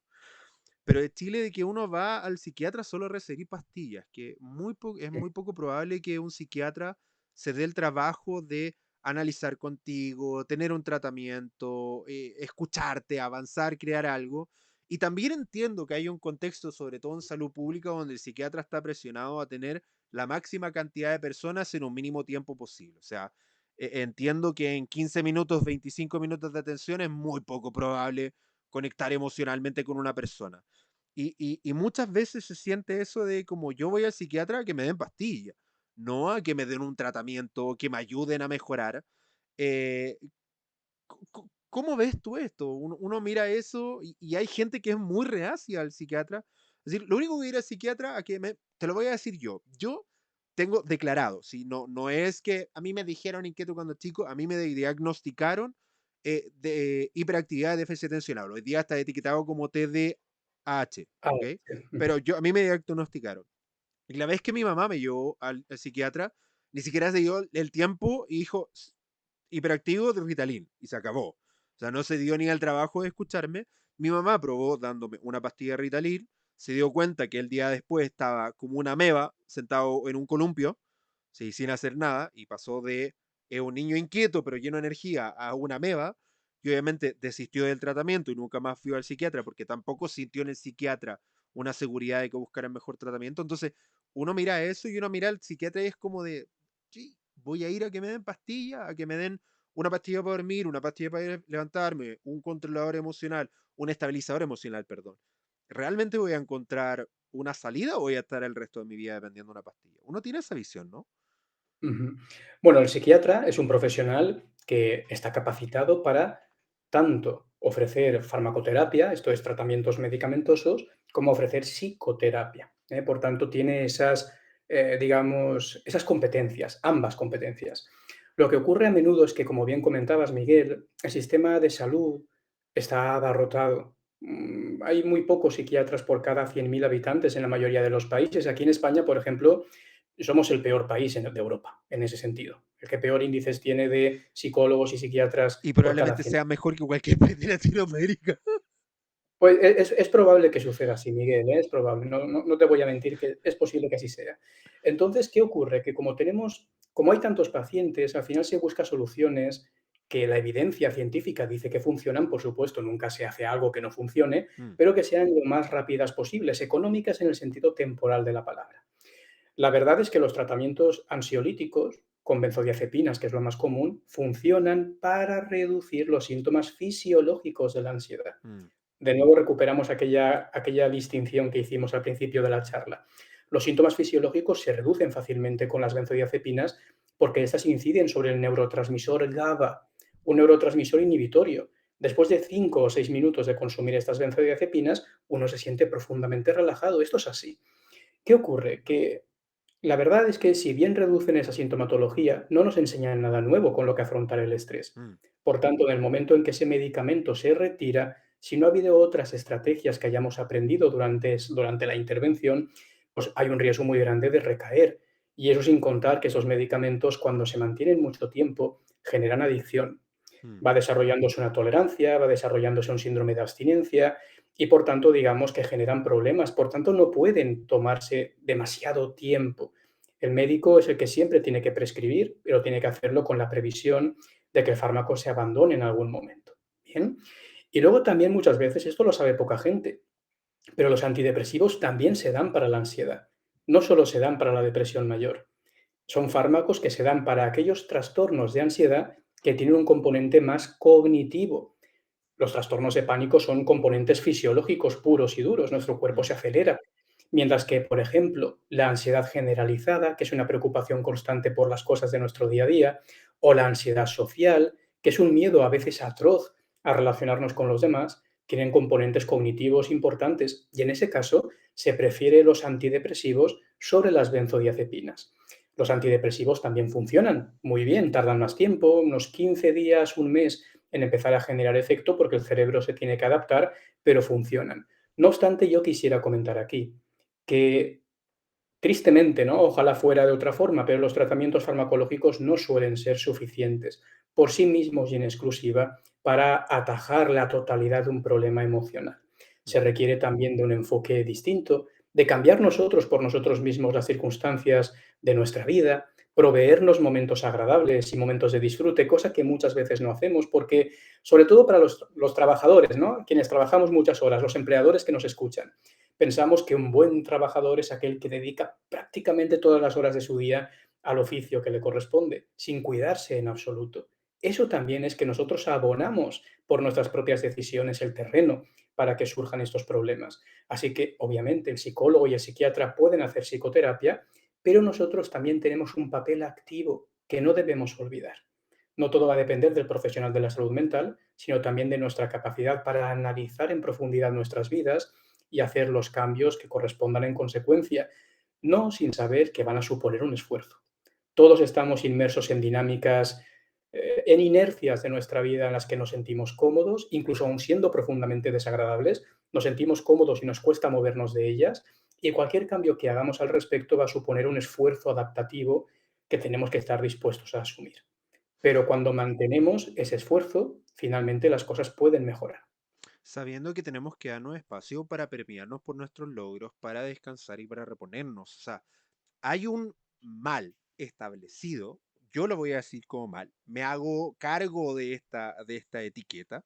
Pero de Chile de que uno va al psiquiatra solo a recibir pastillas, que es muy poco probable que un psiquiatra se dé el trabajo de analizar contigo, tener un tratamiento, escucharte, avanzar, crear algo. Y también entiendo que hay un contexto, sobre todo en salud pública, donde el psiquiatra está presionado a tener la máxima cantidad de personas en un mínimo tiempo posible. O sea, entiendo que en 15 minutos, 25 minutos de atención es muy poco probable conectar emocionalmente con una persona. Y muchas veces se siente eso de como yo voy al psiquiatra a que me den pastillas, no a que me den un tratamiento, que me ayuden a mejorar. Eh, ¿Cómo ves tú esto? Uno mira eso y hay gente que es muy reacia al psiquiatra. Es decir, lo único que ir al psiquiatra, te lo voy a decir yo. Yo tengo declarado, ¿sí? No es que a mí me dijeron inquieto cuando chico, a mí me diagnosticaron de hiperactividad de déficit atencional. Hoy día está etiquetado como TDAH, Ah, ¿ok? sí. Pero a mí me diagnosticaron. Y la vez que mi mamá me llevó al psiquiatra, ni siquiera se dio el tiempo y dijo, hiperactivo de Ritalin y se acabó. O sea, no se dio ni al trabajo de escucharme. Mi mamá probó dándome una pastilla de Ritalin, se dio cuenta que el día después estaba como una meba sentado en un columpio, sí, sin hacer nada, y pasó de un niño inquieto pero lleno de energía a una meba, y obviamente desistió del tratamiento y nunca más fui al psiquiatra porque tampoco sintió en el psiquiatra una seguridad de que buscara el mejor tratamiento. Entonces, uno mira eso y uno mira al psiquiatra y es como de, sí, voy a ir a que me den pastillas, a que me den una pastilla para dormir, una pastilla para levantarme, un controlador emocional, un estabilizador emocional, perdón. ¿Realmente voy a encontrar una salida o voy a estar el resto de mi vida dependiendo de una pastilla? Uno tiene esa visión, ¿no? Ujú. Bueno, el psiquiatra es un profesional que está capacitado para tanto ofrecer farmacoterapia, esto es tratamientos medicamentosos, como ofrecer psicoterapia. Por tanto, tiene esas, digamos, esas competencias, ambas competencias. Lo que ocurre a menudo es que, como bien comentabas, Miguel, el sistema de salud está abarrotado. Hay muy pocos psiquiatras por cada 100.000 habitantes en la mayoría de los países. Aquí en España, por ejemplo, somos el peor país de Europa en ese sentido. El que peor índices tiene de psicólogos y psiquiatras Y por cada probablemente 100. sea mejor que cualquier país de Latinoamérica. Pues es probable que suceda así, Miguel, ¿eh? Es probable. No te voy a mentir que es posible que así sea. Entonces, ¿qué ocurre? Que como hay tantos pacientes, al final se busca soluciones que la evidencia científica dice que funcionan, por supuesto, nunca se hace algo que no funcione, Mm, pero que sean lo más rápidas posibles, económicas en el sentido temporal de la palabra. La verdad es que los tratamientos ansiolíticos con benzodiazepinas, que es lo más común, funcionan para reducir los síntomas fisiológicos de la ansiedad. mm, De nuevo recuperamos aquella distinción que hicimos al principio de la charla. Los síntomas fisiológicos se reducen fácilmente con las benzodiazepinas porque estas inciden sobre el neurotransmisor GABA, un neurotransmisor inhibitorio. Después de 5 o 6 minutos de consumir estas benzodiazepinas, uno se siente profundamente relajado. Esto es así. ¿Qué ocurre? Que la verdad es que si bien reducen esa sintomatología, no nos enseñan nada nuevo con lo que afrontar el estrés. mm, Por tanto, en el momento en que ese medicamento se retira, si no ha habido otras estrategias que hayamos aprendido durante la intervención, pues hay un riesgo muy grande de recaer. Y eso sin contar que esos medicamentos, cuando se mantienen mucho tiempo, generan adicción. mm, Va desarrollándose una tolerancia, va desarrollándose un síndrome de abstinencia y por tanto digamos que generan problemas. Por tanto, no pueden tomarse demasiado tiempo. El médico es el que siempre tiene que prescribir, pero tiene que hacerlo con la previsión de que el fármaco se abandone en algún momento. Bien. Y luego también muchas veces, esto lo sabe poca gente, pero los antidepresivos también se dan para la ansiedad. No solo se dan para la depresión mayor. Son fármacos que se dan para aquellos trastornos de ansiedad que tienen un componente más cognitivo. Los trastornos de pánico son componentes fisiológicos puros y duros, nuestro cuerpo mm, se acelera. Mientras que, por ejemplo, la ansiedad generalizada, que es una preocupación constante por las cosas de nuestro día a día, o la ansiedad social, que es un miedo a veces atroz a relacionarnos con los demás, tienen componentes cognitivos importantes y en ese caso se prefiere los antidepresivos sobre las benzodiazepinas. Los antidepresivos también funcionan muy bien, tardan más tiempo, unos 15 días, un mes en empezar a generar efecto porque el cerebro se tiene que adaptar, pero funcionan. No obstante, yo quisiera comentar aquí que tristemente, ¿no? Ojalá fuera de otra forma, pero los tratamientos farmacológicos no suelen ser suficientes por sí mismos y en exclusiva para atajar la totalidad de un problema emocional. Se mm. requiere también de un enfoque distinto, de cambiar nosotros por nosotros mismos las circunstancias de nuestra vida, proveernos momentos agradables y momentos de disfrute, cosa que muchas veces no hacemos porque, sobre todo para los trabajadores, ¿no? Quienes trabajamos muchas horas, los empleadores que nos escuchan, pensamos que un buen trabajador es aquel que dedica prácticamente todas las horas de su día al oficio que le corresponde, sin cuidarse en absoluto. Eso también es que nosotros abonamos por nuestras propias decisiones el terreno para que surjan estos problemas. Así que, obviamente, el psicólogo y el psiquiatra pueden hacer psicoterapia, pero nosotros también tenemos un papel activo que no debemos olvidar. No todo va a depender del profesional de la salud mental, sino también de nuestra capacidad para analizar en profundidad nuestras vidas y hacer los cambios que correspondan en consecuencia, no sin saber que van a suponer un esfuerzo. Todos estamos inmersos en dinámicas, en inercias de nuestra vida en las que nos sentimos cómodos, incluso aun siendo profundamente desagradables, nos sentimos cómodos y nos cuesta movernos de ellas, y cualquier cambio que hagamos al respecto va a suponer un esfuerzo adaptativo que tenemos que estar dispuestos a asumir. Pero cuando mantenemos ese esfuerzo, finalmente las cosas pueden mejorar. Sabiendo que tenemos que darnos espacio para premiarnos por nuestros logros, para descansar y para reponernos. O sea, hay un mal establecido, yo lo voy a decir como mal, me hago cargo de esta etiqueta,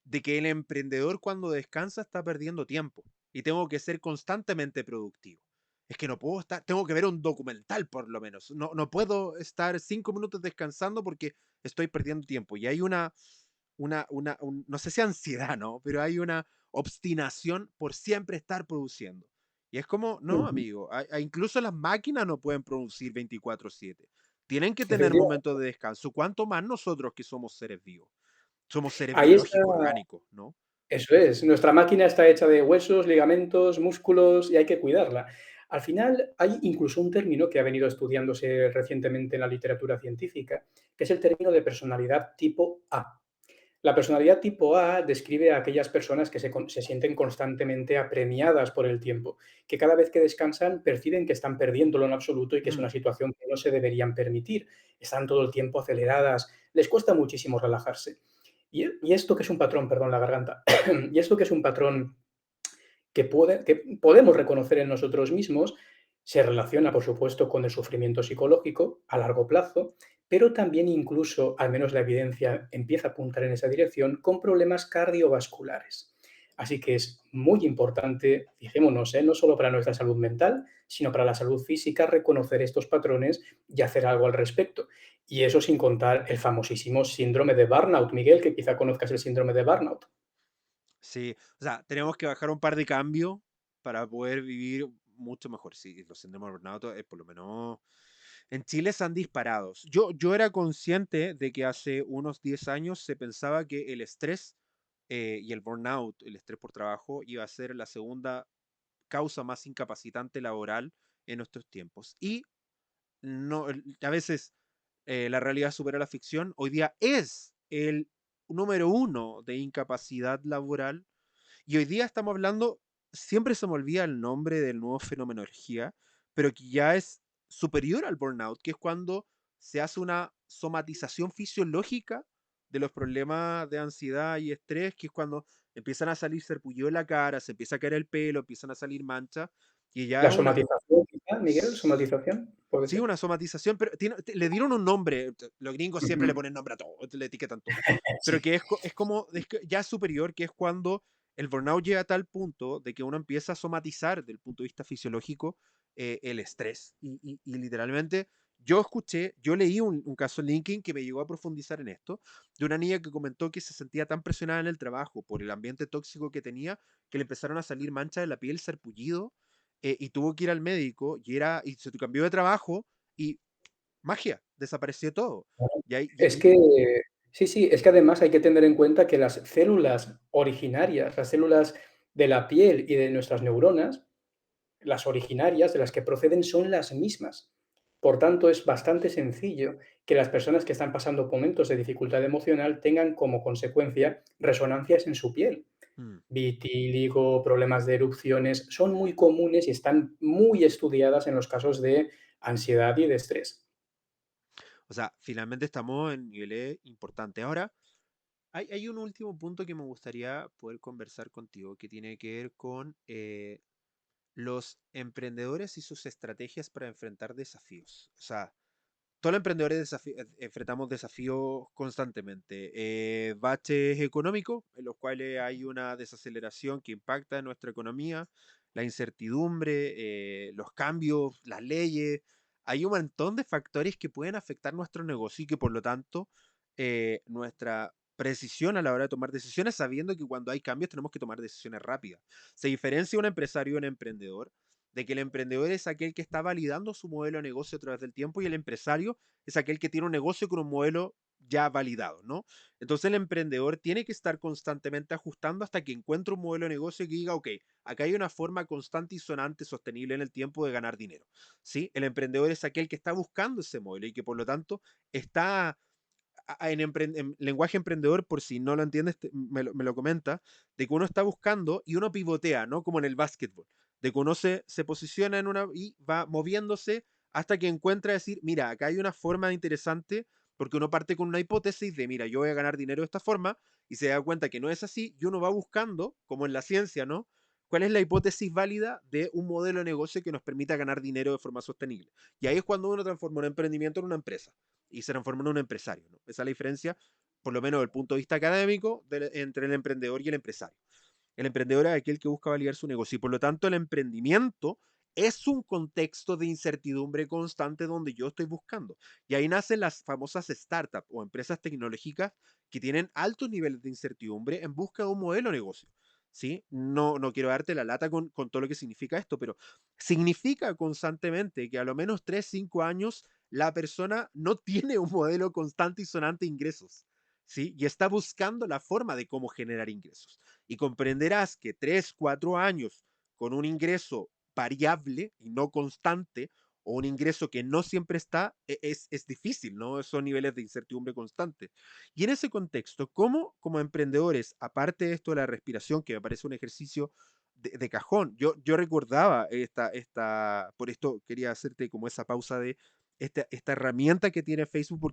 de que el emprendedor cuando descansa está perdiendo tiempo y tengo que ser constantemente productivo. Es que no puedo estar, tengo que ver un documental por lo menos. No, no puedo estar 5 minutos descansando porque estoy perdiendo tiempo. Y hay no sé si ansiedad, ¿no? Pero hay una obstinación por siempre estar produciendo. Y es como, no, Ujú. amigo, incluso las máquinas no pueden producir 24/7. Tienen que tener Efectivamente. momentos de descanso. ¿Cuánto más nosotros que somos seres vivos? Somos seres Ahí está. biológicos, orgánicos, ¿no? Eso es, nuestra máquina está hecha de huesos, ligamentos, músculos y hay que cuidarla. Al final hay incluso un término que ha venido estudiándose recientemente en la literatura científica, que es el término de personalidad tipo A. La personalidad tipo A describe a aquellas personas que se sienten constantemente apremiadas por el tiempo, que cada vez que descansan perciben que están perdiéndolo en absoluto y que es una Mm, situación que no se deberían permitir. Están todo el tiempo aceleradas, les cuesta muchísimo relajarse. Y esto que es un patrón, perdón, la garganta, y esto que es un patrón que podemos reconocer en nosotros mismos, se relaciona, por supuesto, con el sufrimiento psicológico a largo plazo, pero también incluso, al menos la evidencia empieza a apuntar en esa dirección, con problemas cardiovasculares. Así que es muy importante, fijémonos, no solo para nuestra salud mental, sino para la salud física, reconocer estos patrones y hacer algo al respecto. Y eso sin contar el famosísimo síndrome de burnout. Miguel, que quizá conozcas el síndrome de burnout. sí, o sea, tenemos que bajar un par de cambios para poder vivir mucho mejor. Sí, los síndromes de burnout, por lo menos en Chile están disparados. Yo era consciente de que hace unos 10 años se pensaba que el estrés y el burnout, el estrés por trabajo, iba a ser la segunda causa más incapacitante laboral en nuestros tiempos. Y no, a veces la realidad supera la ficción. Hoy día es el número uno de incapacidad laboral y hoy día estamos hablando, siempre se me olvida el nombre del nuevo fenomenología, pero que ya es superior al burnout, que es cuando se hace una somatización fisiológica de los problemas de ansiedad y estrés, que es cuando empiezan a salir serpullido en la cara, se empieza a caer el pelo, empiezan a salir manchas, y ya La es una, somatización, quizá, Miguel, somatización, puede sí, ser. una somatización, pero le dieron un nombre. Los gringos siempre le Ujú. ponen nombre a todo, le etiquetan todo. Pero Sí. que es como es que ya superior, que es cuando el burnout llega a tal punto de que uno empieza a somatizar, del punto de vista fisiológico, el estrés. Y literalmente, yo leí un caso en LinkedIn que me llegó a profundizar en esto, de una niña que comentó que se sentía tan presionada en el trabajo por el ambiente tóxico que tenía, que le empezaron a salir manchas de la piel, sarpullido, y tuvo que ir al médico y se cambió de trabajo y magia, desapareció todo. Y ahí, Es que sí, sí, es que además hay que tener en cuenta que las células originarias, las células de la piel y de nuestras neuronas, las originarias de las que proceden son las mismas. Por tanto, es bastante sencillo que las personas que están pasando momentos de dificultad emocional tengan como consecuencia resonancias en su piel. mm, Vitíligo, problemas de erupciones, son muy comunes y están muy estudiadas en los casos de ansiedad y de estrés. o sea, finalmente estamos en niveles importantes. Ahora, hay un último punto que me gustaría poder conversar contigo, que tiene que ver con los emprendedores y sus estrategias para enfrentar desafíos. O sea, todos los emprendedores enfrentamos desafíos constantemente. Baches económicos, en los cuales hay una desaceleración que impacta en nuestra economía, la incertidumbre, los cambios, las leyes. Hay un montón de factores que pueden afectar nuestro negocio y que por lo tanto nuestra precisión a la hora de tomar decisiones, sabiendo que cuando hay cambios tenemos que tomar decisiones rápidas. Se diferencia un empresario de un emprendedor de que el emprendedor es aquel que está validando su modelo de negocio a través del tiempo y el empresario es aquel que tiene un negocio con un modelo ya validado, ¿no? Entonces el emprendedor tiene que estar constantemente ajustando hasta que encuentre un modelo de negocio que diga, ok, acá hay una forma constante y sonante, sostenible en el tiempo de ganar dinero, ¿sí? El emprendedor es aquel que está buscando ese modelo y que por lo tanto está en lenguaje emprendedor, por si no lo entiendes, me lo comenta, de que uno está buscando y uno pivotea, ¿no? Como en el básquetbol, de que uno se posiciona en una y va moviéndose hasta que encuentra decir, mira, acá hay una forma interesante, porque uno parte con una hipótesis de, mira, yo voy a ganar dinero de esta forma, y se da cuenta que no es así, y uno va buscando, como en la ciencia, ¿no? ¿Cuál es la hipótesis válida de un modelo de negocio que nos permita ganar dinero de forma sostenible? Y ahí es cuando uno transforma un emprendimiento en una empresa y se transforma en un empresario, ¿no? Esa es la diferencia, por lo menos desde el punto de vista académico, entre el emprendedor y el empresario. El emprendedor es aquel que busca validar su negocio y por lo tanto el emprendimiento es un contexto de incertidumbre constante donde yo estoy buscando. Y ahí nacen las famosas startups o empresas tecnológicas que tienen altos niveles de incertidumbre en busca de un modelo de negocio. ¿Sí? No quiero darte la lata con todo lo que significa esto, pero significa constantemente que a lo menos 3 5 años la persona no tiene un modelo constante y sonante de ingresos. ¿sí? Y está buscando la forma de cómo generar ingresos. Y comprenderás que 3, 4 años con un ingreso variable y no constante, o un ingreso que no siempre está, es difícil, ¿no? Son niveles de incertidumbre constante. Y en ese contexto, ¿cómo como emprendedores, aparte de esto de la respiración, que me parece un ejercicio de cajón, yo recordaba por esto quería hacerte como esa pausa de esta herramienta que tiene Facebook,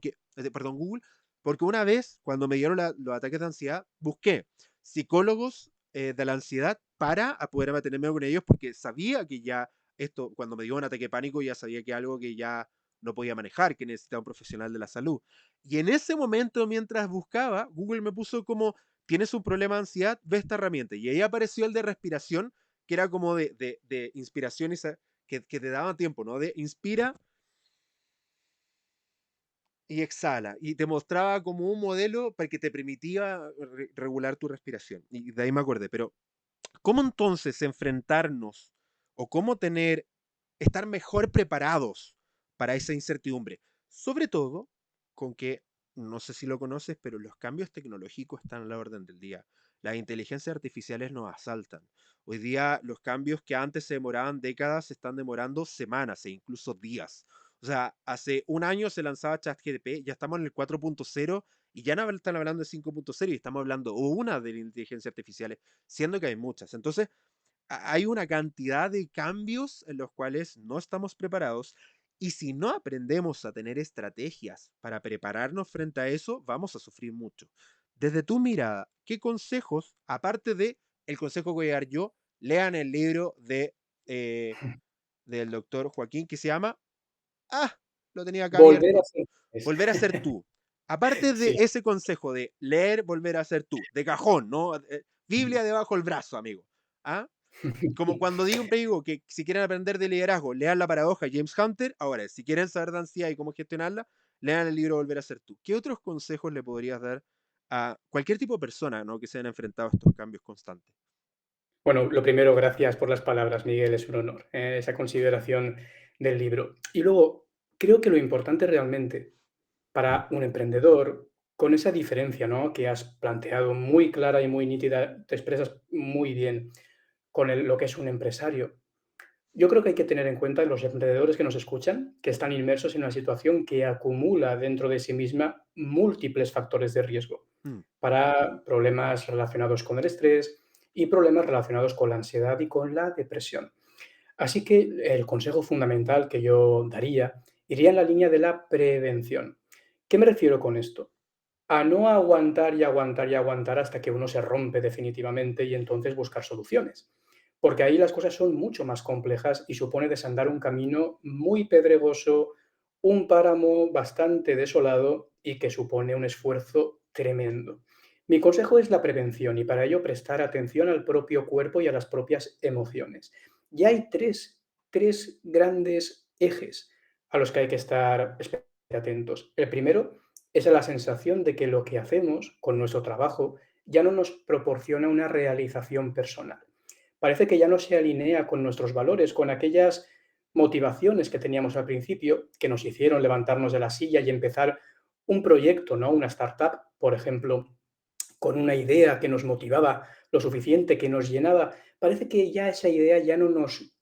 perdón, Google, porque una vez, cuando me dieron los ataques de ansiedad, busqué psicólogos de la ansiedad para poder mantenerme con ellos, porque sabía que ya esto, cuando me dio un ataque de pánico, ya sabía que algo que ya no podía manejar, que necesitaba un profesional de la salud. Y en ese momento, mientras buscaba, Google me puso como, tienes un problema de ansiedad, ve esta herramienta. Y ahí apareció el de respiración, que era como de inspiración que te daba tiempo, ¿no? De inspira y exhala. Y te mostraba como un modelo para que te permitía regular tu respiración. Y de ahí me acordé. Pero, ¿cómo entonces enfrentarnos o cómo estar mejor preparados para esa incertidumbre? Sobre todo con que, no sé si lo conoces, pero los cambios tecnológicos están a la orden del día. Las inteligencias artificiales nos asaltan. Hoy día los cambios que antes se demoraban décadas se están demorando semanas e incluso días. O sea, hace un año se lanzaba ChatGPT, ya estamos en el 4.0 y ya no están hablando de 5.0 y estamos hablando una de la inteligencia artificial, siendo que hay muchas. Entonces, hay una cantidad de cambios en los cuales no estamos preparados y si no aprendemos a tener estrategias para prepararnos frente a eso, vamos a sufrir mucho. Desde tu mirada, ¿qué consejos, aparte de el consejo que voy a dar yo, lean el libro del doctor Joaquín que se llama, ah, lo tenía acá Volver a abierto, ser Volver a ser tú? Aparte de Sí. ese consejo de leer, volver a ser tú, de cajón, ¿no? Biblia debajo del brazo, amigo. ¿Ah? Como cuando digo que si quieren aprender de liderazgo, lean La Paradoja, James Hunter. Ahora, si quieren saber de ansiedad y cómo gestionarla, lean el libro Volver a ser tú. ¿Qué otros consejos le podrías dar a cualquier tipo de persona, ¿no? Que se hayan enfrentado a estos cambios constantes? Bueno, lo primero, gracias por las palabras, Miguel, es un honor, esa consideración del libro. Y luego, creo que lo importante realmente para un emprendedor, con esa diferencia, ¿no?, que has planteado muy clara y muy nítida, te expresas muy bien con lo que es un empresario. Yo creo que hay que tener en cuenta los emprendedores que nos escuchan, que están inmersos en una situación que acumula dentro de sí misma múltiples factores de riesgo Mm, para problemas relacionados con el estrés y problemas relacionados con la ansiedad y con la depresión. Así que el consejo fundamental que yo daría iría en la línea de la prevención. ¿Qué me refiero con esto? A no aguantar y aguantar y aguantar hasta que uno se rompe definitivamente y entonces buscar soluciones. Porque ahí las cosas son mucho más complejas y supone desandar un camino muy pedregoso, un páramo bastante desolado y que supone un esfuerzo tremendo. Mi consejo es la prevención y para ello prestar atención al propio cuerpo y a las propias emociones. Y hay tres grandes ejes a los que hay que estar atentos. El primero es la sensación de que lo que hacemos con nuestro trabajo ya no nos proporciona una realización personal. Parece que ya no se alinea con nuestros valores, con aquellas motivaciones que teníamos al principio, que nos hicieron levantarnos de la silla y empezar un proyecto, ¿no? Una startup, por ejemplo, con una idea que nos motivaba lo suficiente, que nos llenaba. Parece que ya esa idea ya no nos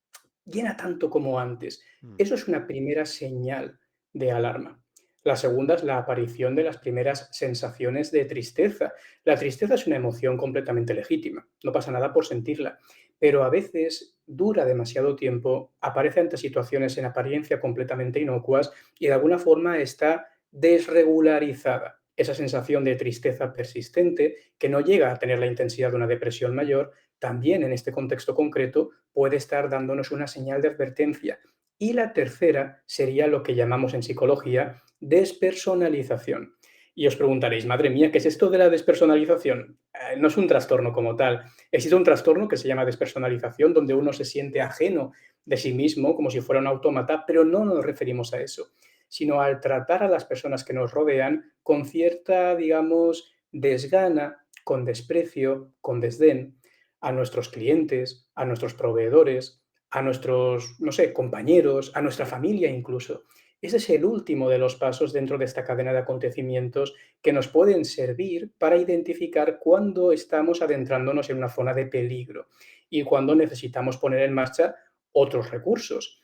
llena tanto como antes. mm, Eso es una primera señal de alarma. La segunda es la aparición de las primeras sensaciones de tristeza. La tristeza es una emoción completamente legítima, no pasa nada por sentirla, pero a veces dura demasiado tiempo, aparece ante situaciones en apariencia completamente inocuas y de alguna forma está desregularizada. Esa sensación de tristeza persistente, que no llega a tener la intensidad de una depresión mayor, también en este contexto concreto puede estar dándonos una señal de advertencia. Y la tercera sería lo que llamamos en psicología despersonalización. Y os preguntaréis, madre mía, ¿qué es esto de la despersonalización? No es un trastorno como tal. Existe un trastorno que se llama despersonalización, donde uno se siente ajeno de sí mismo, como si fuera un autómata, pero no nos referimos a eso, sino al tratar a las personas que nos rodean con cierta, digamos, desgana, con desprecio, con desdén, a nuestros clientes, a nuestros proveedores, a nuestros, no sé, compañeros, a nuestra familia incluso. Ese es el último de los pasos dentro de esta cadena de acontecimientos que nos pueden servir para identificar cuándo estamos adentrándonos en una zona de peligro y cuándo necesitamos poner en marcha otros recursos.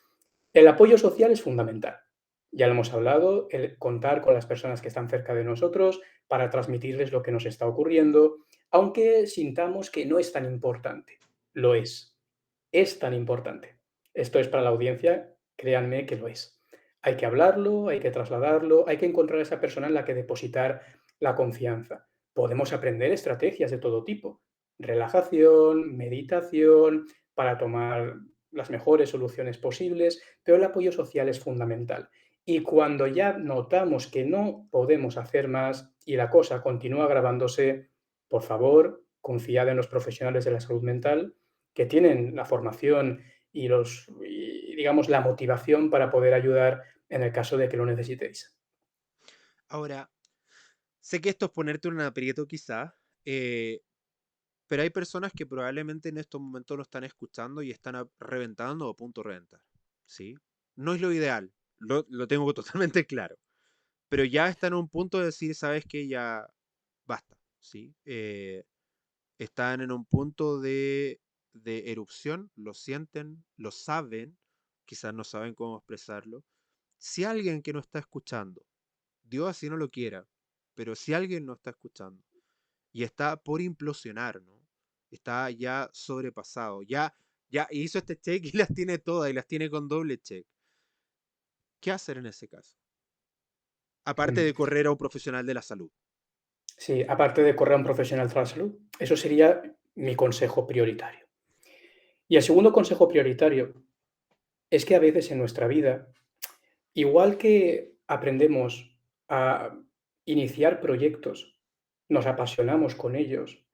El apoyo social es fundamental. Ya lo hemos hablado, el contar con las personas que están cerca de nosotros para transmitirles lo que nos está ocurriendo, aunque sintamos que no es tan importante. Lo es tan importante. Esto es para la audiencia, créanme que lo es. Hay que hablarlo, hay que trasladarlo, hay que encontrar a esa persona en la que depositar la confianza. Podemos aprender estrategias de todo tipo, relajación, meditación, para tomar las mejores soluciones posibles, pero el apoyo social es fundamental. Y cuando ya notamos que no podemos hacer más y la cosa continúa agravándose, por favor, confiad en los profesionales de la salud mental que tienen la formación y digamos, la motivación para poder ayudar en el caso de que lo necesitéis. Ahora, sé que esto es ponerte en un aprieto quizás, eh, pero hay personas que probablemente en estos momentos lo están escuchando y están reventando o a punto de reventar. ¿Sí? No es lo ideal, lo tengo totalmente claro. Pero ya están en un punto de decir, sabes que ya basta. ¿Sí? Están en un punto de erupción, lo sienten, lo saben, quizás no saben cómo expresarlo. Si alguien que no está escuchando, Dios así no lo quiera, pero si alguien no está escuchando y está por implosionar, ¿no? Está ya sobrepasado, ya hizo este check y las tiene todas y las tiene con doble check. ¿Qué hacer en ese caso? Aparte Mm. de correr a un profesional de la salud. Sí, aparte de correr a un profesional de la salud, eso sería mi consejo prioritario. Y el segundo consejo prioritario es que a veces en nuestra vida, igual que aprendemos a iniciar proyectos, nos apasionamos con ellos,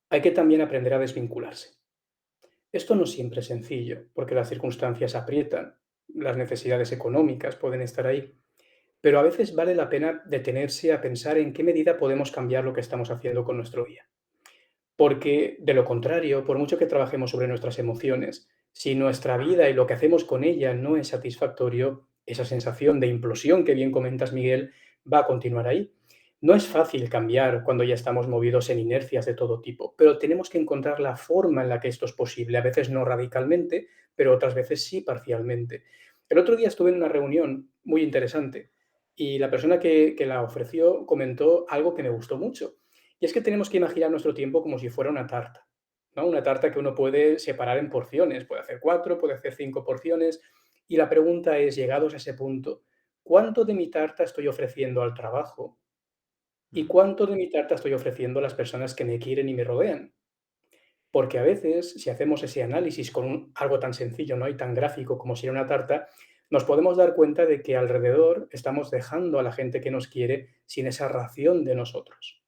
hay que también aprender a desvincularse. Esto no siempre es sencillo, porque las circunstancias aprietan, las necesidades económicas pueden estar ahí, pero a veces vale la pena detenerse a pensar en qué medida podemos cambiar lo que estamos haciendo con nuestro día. Porque de lo contrario, por mucho que trabajemos sobre nuestras emociones, si nuestra vida y lo que hacemos con ella no es satisfactorio, esa sensación de implosión que bien comentas, Miguel, va a continuar ahí. No es fácil cambiar cuando ya estamos movidos en inercias de todo tipo, pero tenemos que encontrar la forma en la que esto es posible. A veces no radicalmente, pero otras veces sí parcialmente. El otro día estuve en una reunión muy interesante y la persona que la ofreció comentó algo que me gustó mucho. Y es que tenemos que imaginar nuestro tiempo como si fuera una tarta, ¿no? Una tarta que uno puede separar en porciones, puede hacer 4, puede hacer 5 porciones. Y la pregunta es, llegados a ese punto, ¿cuánto de mi tarta estoy ofreciendo al trabajo? ¿Y Mm. cuánto de mi tarta estoy ofreciendo a las personas que me quieren y me rodean? Porque a veces, si hacemos ese análisis con algo tan sencillo, ¿no? Y tan gráfico como si era una tarta, nos podemos dar cuenta de que alrededor estamos dejando a la gente que nos quiere sin esa ración de nosotros.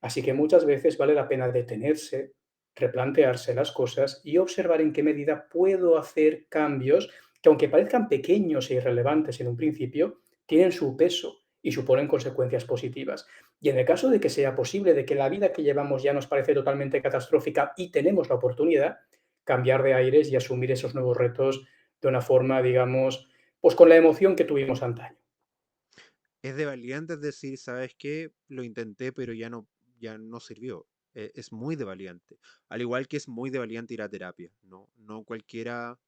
Así que muchas veces vale la pena detenerse, replantearse las cosas y observar en qué medida puedo hacer cambios que, aunque parezcan pequeños e irrelevantes en un principio, tienen su peso y suponen consecuencias positivas. Y en el caso de que sea posible, de que la vida que llevamos ya nos parece totalmente catastrófica y tenemos la oportunidad, cambiar de aires y asumir esos nuevos retos de una forma, digamos, pues con la emoción que tuvimos antaño. Es de valientes decir, ¿sabes qué? Lo intenté, pero ya no sirvió. Es muy de valiente. Al igual que es muy de valiente ir a terapia, ¿no? No cualquiera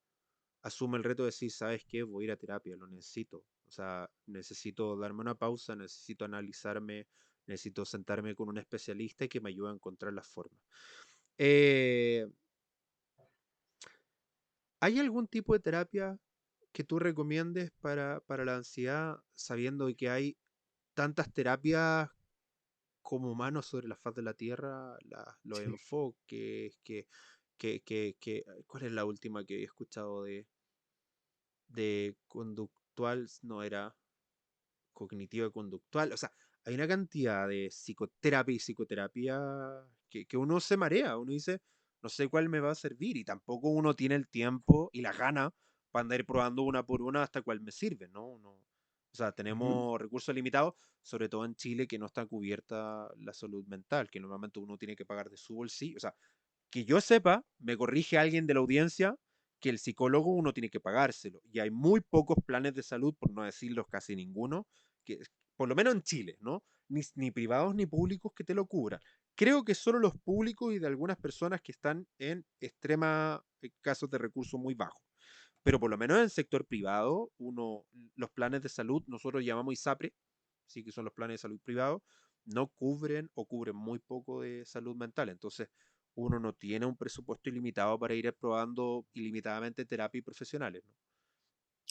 asume el reto de decir, ¿sabes qué? Voy a ir a terapia, lo necesito. O sea, necesito darme una pausa, necesito analizarme, necesito sentarme con un especialista y que me ayude a encontrar la forma. Eh, ¿Hay algún tipo de terapia que tú recomiendes para la ansiedad, sabiendo que hay tantas terapias como humanos sobre la faz de la Tierra, los Sí. enfoques, ¿cuál es la última que he escuchado de conductual? No era cognitivo y conductual. O sea, hay una cantidad de psicoterapia y psicoterapia que uno se marea, uno dice, no sé cuál me va a servir y tampoco uno tiene el tiempo y la gana para andar probando una por una hasta cuál me sirve, ¿no? O sea, Ujú. tenemos recursos limitados, sobre todo en Chile, que no está cubierta la salud mental, que normalmente uno tiene que pagar de su bolsillo. O sea, que yo sepa, me corrige alguien de la audiencia, que el psicólogo uno tiene que pagárselo. Y hay muy pocos planes de salud, por no decirlos casi ninguno, que, por lo menos en Chile, ¿no? Ni privados ni públicos que te lo cubran. Creo que solo los públicos y de algunas personas que están en extrema casos de recursos muy bajos. Pero por lo menos en el sector privado, los planes de salud, nosotros llamamos ISAPRE, sí que son los planes de salud privados, no cubren o cubren muy poco de salud mental. Entonces, uno no tiene un presupuesto ilimitado para ir probando ilimitadamente terapias profesionales, ¿no?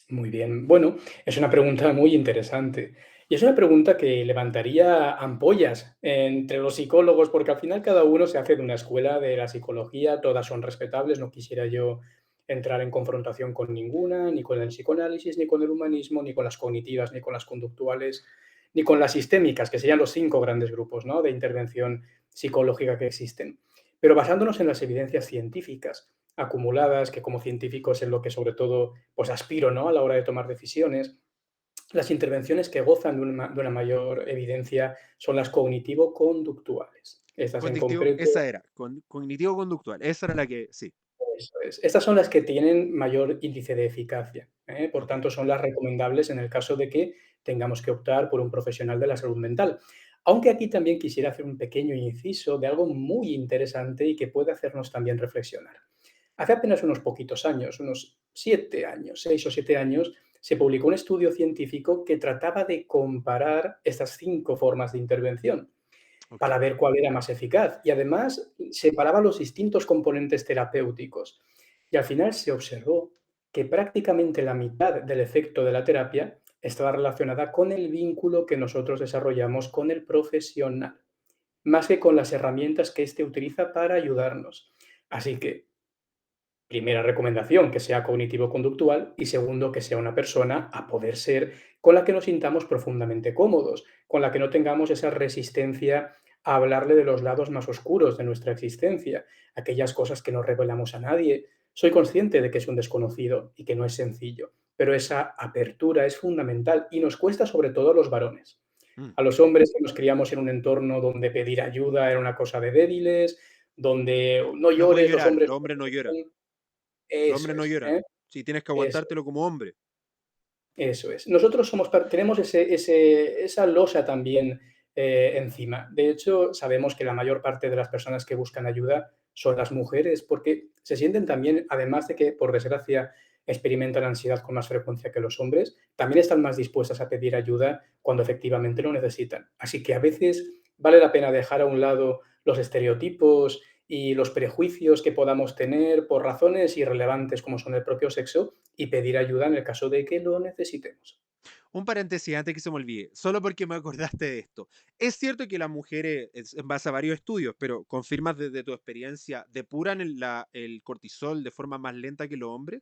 Muy bien. Bueno, es una pregunta muy interesante. Y es una pregunta que levantaría ampollas entre los psicólogos, porque al final cada uno se hace de una escuela de la psicología, todas son respetables, no quisiera yo entrar en confrontación con ninguna, ni con el psicoanálisis, ni con el humanismo, ni con las cognitivas, ni con las conductuales, ni con las sistémicas, que serían los 5 grandes grupos, ¿no?, de intervención psicológica que existen. Pero basándonos en las evidencias científicas acumuladas, que como científico es en lo que sobre todo pues aspiro, ¿no?, a la hora de tomar decisiones, las intervenciones que gozan de una mayor evidencia son las cognitivo-conductuales. Estas en Cognitivo, concreto, esa era, cognitivo-conductual, esa era la que, sí. eso es. Estas son las que tienen mayor índice de eficacia, ¿eh? Por Ok. tanto, son las recomendables en el caso de que tengamos que optar por un profesional de la salud mental. Aunque aquí también quisiera hacer un pequeño inciso de algo muy interesante y que puede hacernos también reflexionar. Hace apenas unos poquitos años, unos 7 años, 6 o 7 años, se publicó un estudio científico que trataba de comparar estas 5 formas de intervención Ok. para ver cuál era más eficaz y además separaba los distintos componentes terapéuticos. Y al final se observó que prácticamente la mitad del efecto de la terapia estaba relacionada con el vínculo que nosotros desarrollamos con el profesional, más que con las herramientas que éste utiliza para ayudarnos. Así que primera recomendación, que sea cognitivo-conductual y segundo, que sea una persona a poder ser con la que nos sintamos profundamente cómodos, con la que no tengamos esa resistencia a hablarle de los lados más oscuros de nuestra existencia, aquellas cosas que no revelamos a nadie. Soy consciente de que es un desconocido y que no es sencillo, pero esa apertura es fundamental y nos cuesta sobre todo a los varones. Mm. A los hombres que nos criamos en un entorno donde pedir ayuda era una cosa de débiles, donde no No puede llores, los llorar, hombres los no hombres no lloran. lloran. Los Eso hombres no es, lloran. ¿eh? Sí, tienes que Eso, aguantártelo como hombre. eso es. Nosotros tenemos esa losa también encima. De hecho, sabemos que la mayor parte de las personas que buscan ayuda son las mujeres, porque se sienten también, además de que, por desgracia, experimentan ansiedad con más frecuencia que los hombres, también están más dispuestas a pedir ayuda cuando efectivamente lo necesitan. Así que a veces vale la pena dejar a un lado los estereotipos y los prejuicios que podamos tener por razones irrelevantes como son el propio sexo y pedir ayuda en el caso de que lo necesitemos. Un paréntesis antes que se me olvide, solo porque me acordaste de esto. Es cierto que las mujeres, en base a varios estudios, pero confirmas desde tu experiencia, depuran el cortisol de forma más lenta que los hombres.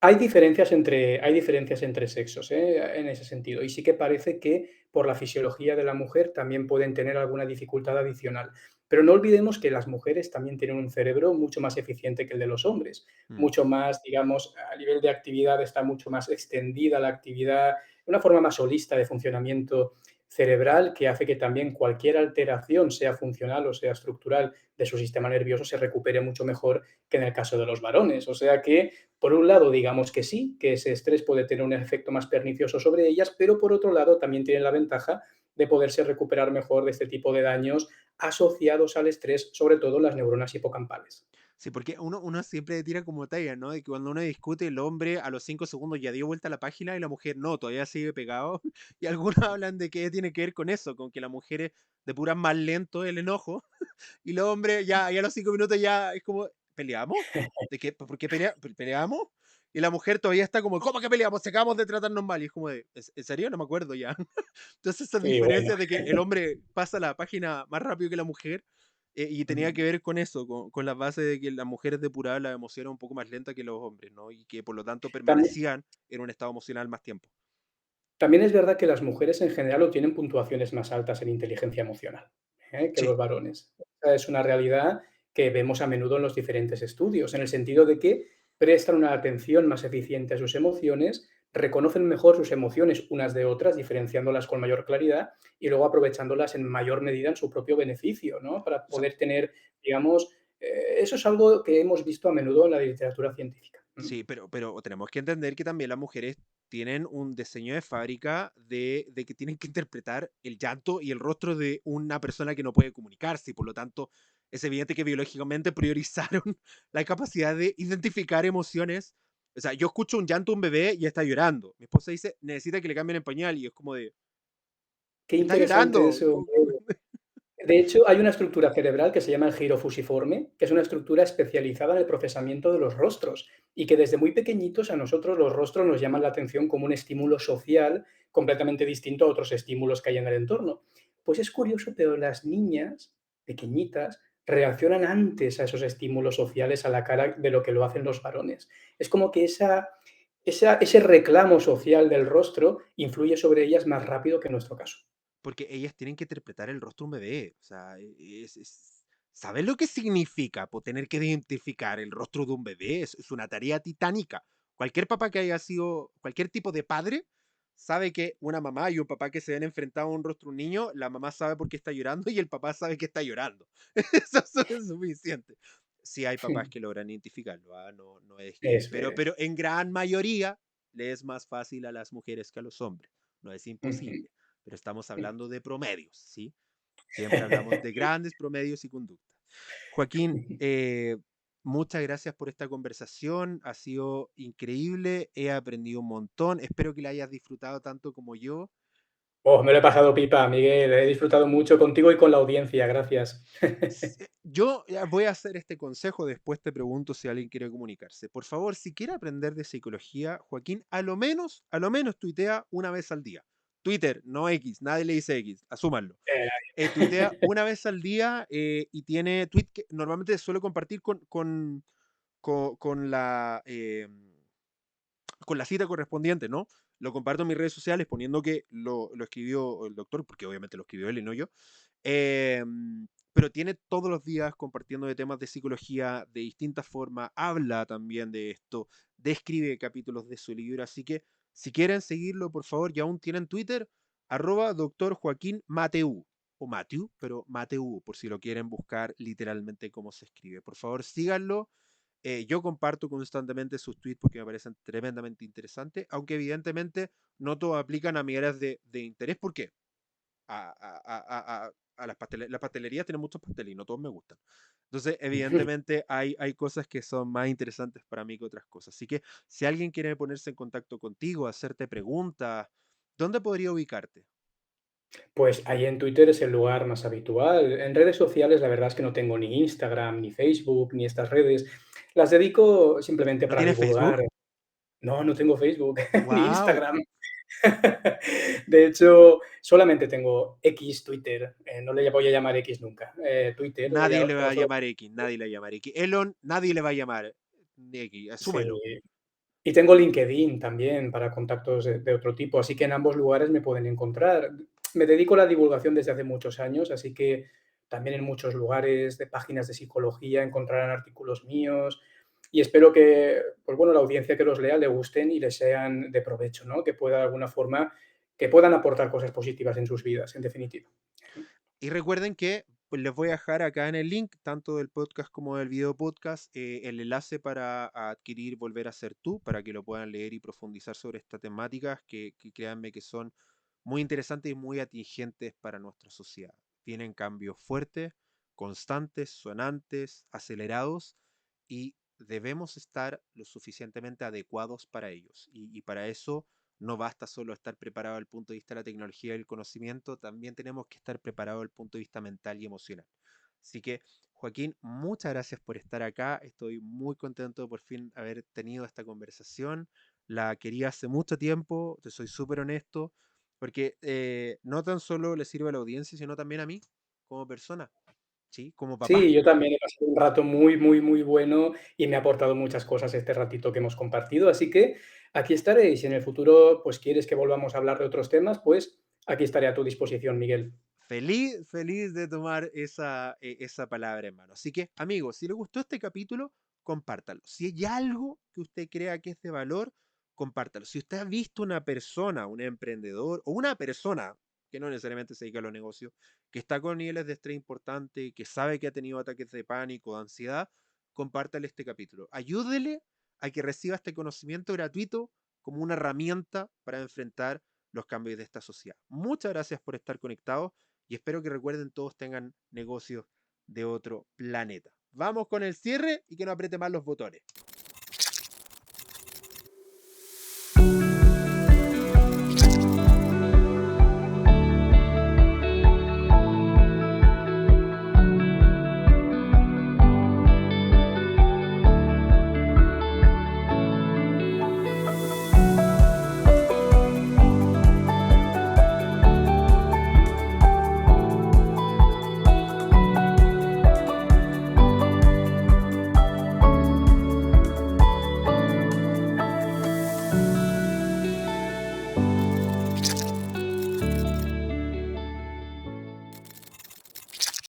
Hay diferencias entre sexos, en ese sentido. Y sí que parece que por la fisiología de la mujer también pueden tener alguna dificultad adicional. Pero no olvidemos que las mujeres también tienen un cerebro mucho más eficiente que el de los hombres, Mm. mucho más, digamos, a nivel de actividad está mucho más extendida la actividad, una forma más holista de funcionamiento cerebral que hace que también cualquier alteración, sea funcional o sea estructural, de su sistema nervioso se recupere mucho mejor que en el caso de los varones. O sea que por un lado, digamos que sí, que ese estrés puede tener un efecto más pernicioso sobre ellas, pero por otro lado también tienen la ventaja de poderse recuperar mejor de este tipo de daños asociados al estrés, sobre todo las neuronas hipocampales. Sí, porque uno siempre tira como talla, ¿no? De que cuando uno discute, el hombre a los 5 segundos ya dio vuelta a la página y la mujer no, todavía sigue pegado. Y algunos hablan de que tiene que ver con eso, con que las mujeres depuran más lento el enojo y los hombres ya a los 5 minutos ya es como, ¿peleamos? ¿De qué? ¿Por qué peleamos? Y la mujer todavía está como, ¿cómo que peleamos? Se acabamos de tratarnos mal. Y es como de, ¿en serio? No me acuerdo ya. Entonces esas Y bueno, diferencias de que el hombre pasa la página más rápido que la mujer y tenía que ver con eso, con la base de que las mujeres depuraban las emociones un poco más lenta que los hombres, ¿no? Y que por lo tanto también, permanecían en un estado emocional más tiempo. también es verdad que las mujeres en general obtienen puntuaciones más altas en inteligencia emocional, que Sí, los varones. Esa es una realidad que vemos a menudo en los diferentes estudios, en el sentido de que prestan una atención más eficiente a sus emociones, reconocen mejor sus emociones unas de otras, diferenciándolas con mayor claridad y luego aprovechándolas en mayor medida en su propio beneficio, ¿no? Para o sea, poder tener, digamos, eso es algo que hemos visto a menudo en la literatura científica. Sí, pero tenemos que entender que también las mujeres tienen un diseño de fábrica de que tienen que interpretar el llanto y el rostro de una persona que no puede comunicarse y por lo tanto es evidente que biológicamente priorizaron la capacidad de identificar emociones. O sea, yo escucho un llanto de un bebé y está llorando. Mi esposa dice, necesita que le cambien el pañal y es como de, Qué está interesante llorando. eso. De hecho, hay una estructura cerebral que se llama el giro fusiforme, que es una estructura especializada en el procesamiento de los rostros y que desde muy pequeñitos a nosotros los rostros nos llaman la atención como un estímulo social completamente distinto a otros estímulos que hay en el entorno. Pues es curioso, pero las niñas pequeñitas reaccionan antes a esos estímulos sociales a la cara de lo que lo hacen los varones. Es como que ese reclamo social del rostro influye sobre ellas más rápido que en nuestro caso. Porque ellas tienen que interpretar el rostro de un bebé. O sea, ¿saben lo que significa tener que identificar el rostro de un bebé? Es una tarea titánica. Cualquier papá que haya sido, cualquier tipo de padre, sabe que una mamá y un papá que se ven enfrentados a un rostro de un niño, la mamá sabe por qué está llorando y el papá sabe que está llorando. Eso es suficiente. Sí hay papás que logran identificarlo, ¿ah? No, no es que... Eso Pero es. en gran mayoría le es más fácil a las mujeres que a los hombres. No es Ujú. imposible, pero estamos hablando de promedios, ¿sí? Siempre hablamos de grandes promedios y conductas. Joaquín, muchas gracias por esta conversación, ha sido increíble, he aprendido un montón, espero que la hayas disfrutado tanto como yo. Oh, me lo he pasado pipa, Miguel. He disfrutado mucho contigo y con la audiencia. Gracias. Yo voy a hacer este consejo, después te pregunto si alguien quiere comunicarse. Por favor, si quiere aprender de psicología, Joaquín, a lo menos tuitea una vez al día. Twitter, no X, nadie le dice X, asúmanlo. Tuitea una vez al día y tiene tweet que normalmente suelo compartir con con la cita correspondiente, ¿no? Lo comparto en mis redes sociales poniendo que lo escribió el doctor, porque obviamente lo escribió él y no yo. Eh, pero tiene todos los días compartiendo de temas de psicología de distintas formas, habla también de esto, describe capítulos de su libro, así que si quieren seguirlo, por favor, ya aún tienen Twitter, arroba doctor Joaquín Mateu, o Matthew, pero Mateu, por si lo quieren buscar literalmente cómo se escribe. Por favor, síganlo. Yo comparto constantemente sus tweets porque me parecen tremendamente interesantes, aunque evidentemente no todos aplican a mi áreas de interés. ¿Por qué? A las pastelerías tienen muchos pasteles y no todos me gustan. Entonces, evidentemente, hay cosas que son más interesantes para mí que otras cosas. Así que, si alguien quiere ponerse en contacto contigo, hacerte preguntas, ¿dónde podría ubicarte? Pues ahí en Twitter es el lugar más habitual. En redes sociales, la verdad es que no tengo ni Instagram, ni Facebook, ni estas redes. Las dedico simplemente ¿No para tienes divulgar. Facebook? No, no tengo Facebook ni ¡Wow! Instagram. De hecho, solamente tengo X Twitter. No le voy a llamar X nunca. Twitter, Nadie ya le va como a solo. llamar X, nadie le va a llamar X. Elon, nadie le va a llamar X, asúmelo. Sí. Y tengo LinkedIn también para contactos de otro tipo, así que en ambos lugares me pueden encontrar. Me dedico a la divulgación desde hace muchos años, así que también en muchos lugares de páginas de psicología encontrarán artículos míos y espero que, pues bueno, la audiencia que los lea le gusten y les sean de provecho, ¿no? Que pueda de alguna forma, que puedan aportar cosas positivas en sus vidas, en definitiva. Y recuerden que pues, les voy a dejar acá en el link, tanto del podcast como del video podcast, el enlace para adquirir Volver a ser tú, para que lo puedan leer y profundizar sobre estas temáticas que créanme que son muy interesantes y muy atingentes para nuestra sociedad. Tienen cambios fuertes, constantes, sonantes, acelerados y debemos estar lo suficientemente adecuados para ellos. Y para eso no basta solo estar preparado desde el punto de vista de la tecnología y el conocimiento, también tenemos que estar preparados desde el punto de vista mental y emocional. Así que, Joaquín, muchas gracias por estar acá. Estoy muy contento de por fin haber tenido esta conversación. La quería hace mucho tiempo, te soy súper honesto, porque no tan solo le sirve a la audiencia, sino también a mí como persona, ¿sí? Como papá. Sí, yo también he pasado un rato muy, muy, muy bueno y me ha aportado muchas cosas este ratito que hemos compartido. Así que aquí estaré y si en el futuro pues quieres que volvamos a hablar de otros temas, pues aquí estaré a tu disposición, Miguel. Feliz, feliz de tomar esa palabra en mano. Así que, amigos, si les gustó este capítulo, compártalo. Si hay algo que usted crea que es de valor, compártalo. Si usted ha visto una persona, un emprendedor o una persona que no necesariamente se dedica a los negocios, que está con niveles de estrés importante, que sabe que ha tenido ataques de pánico, de ansiedad, compártale este capítulo. Ayúdele a que reciba este conocimiento gratuito como una herramienta para enfrentar los cambios de esta sociedad. Muchas gracias por estar conectados y espero que recuerden todos tengan negocios de otro planeta. Vamos con el cierre y que no apriete más los botones.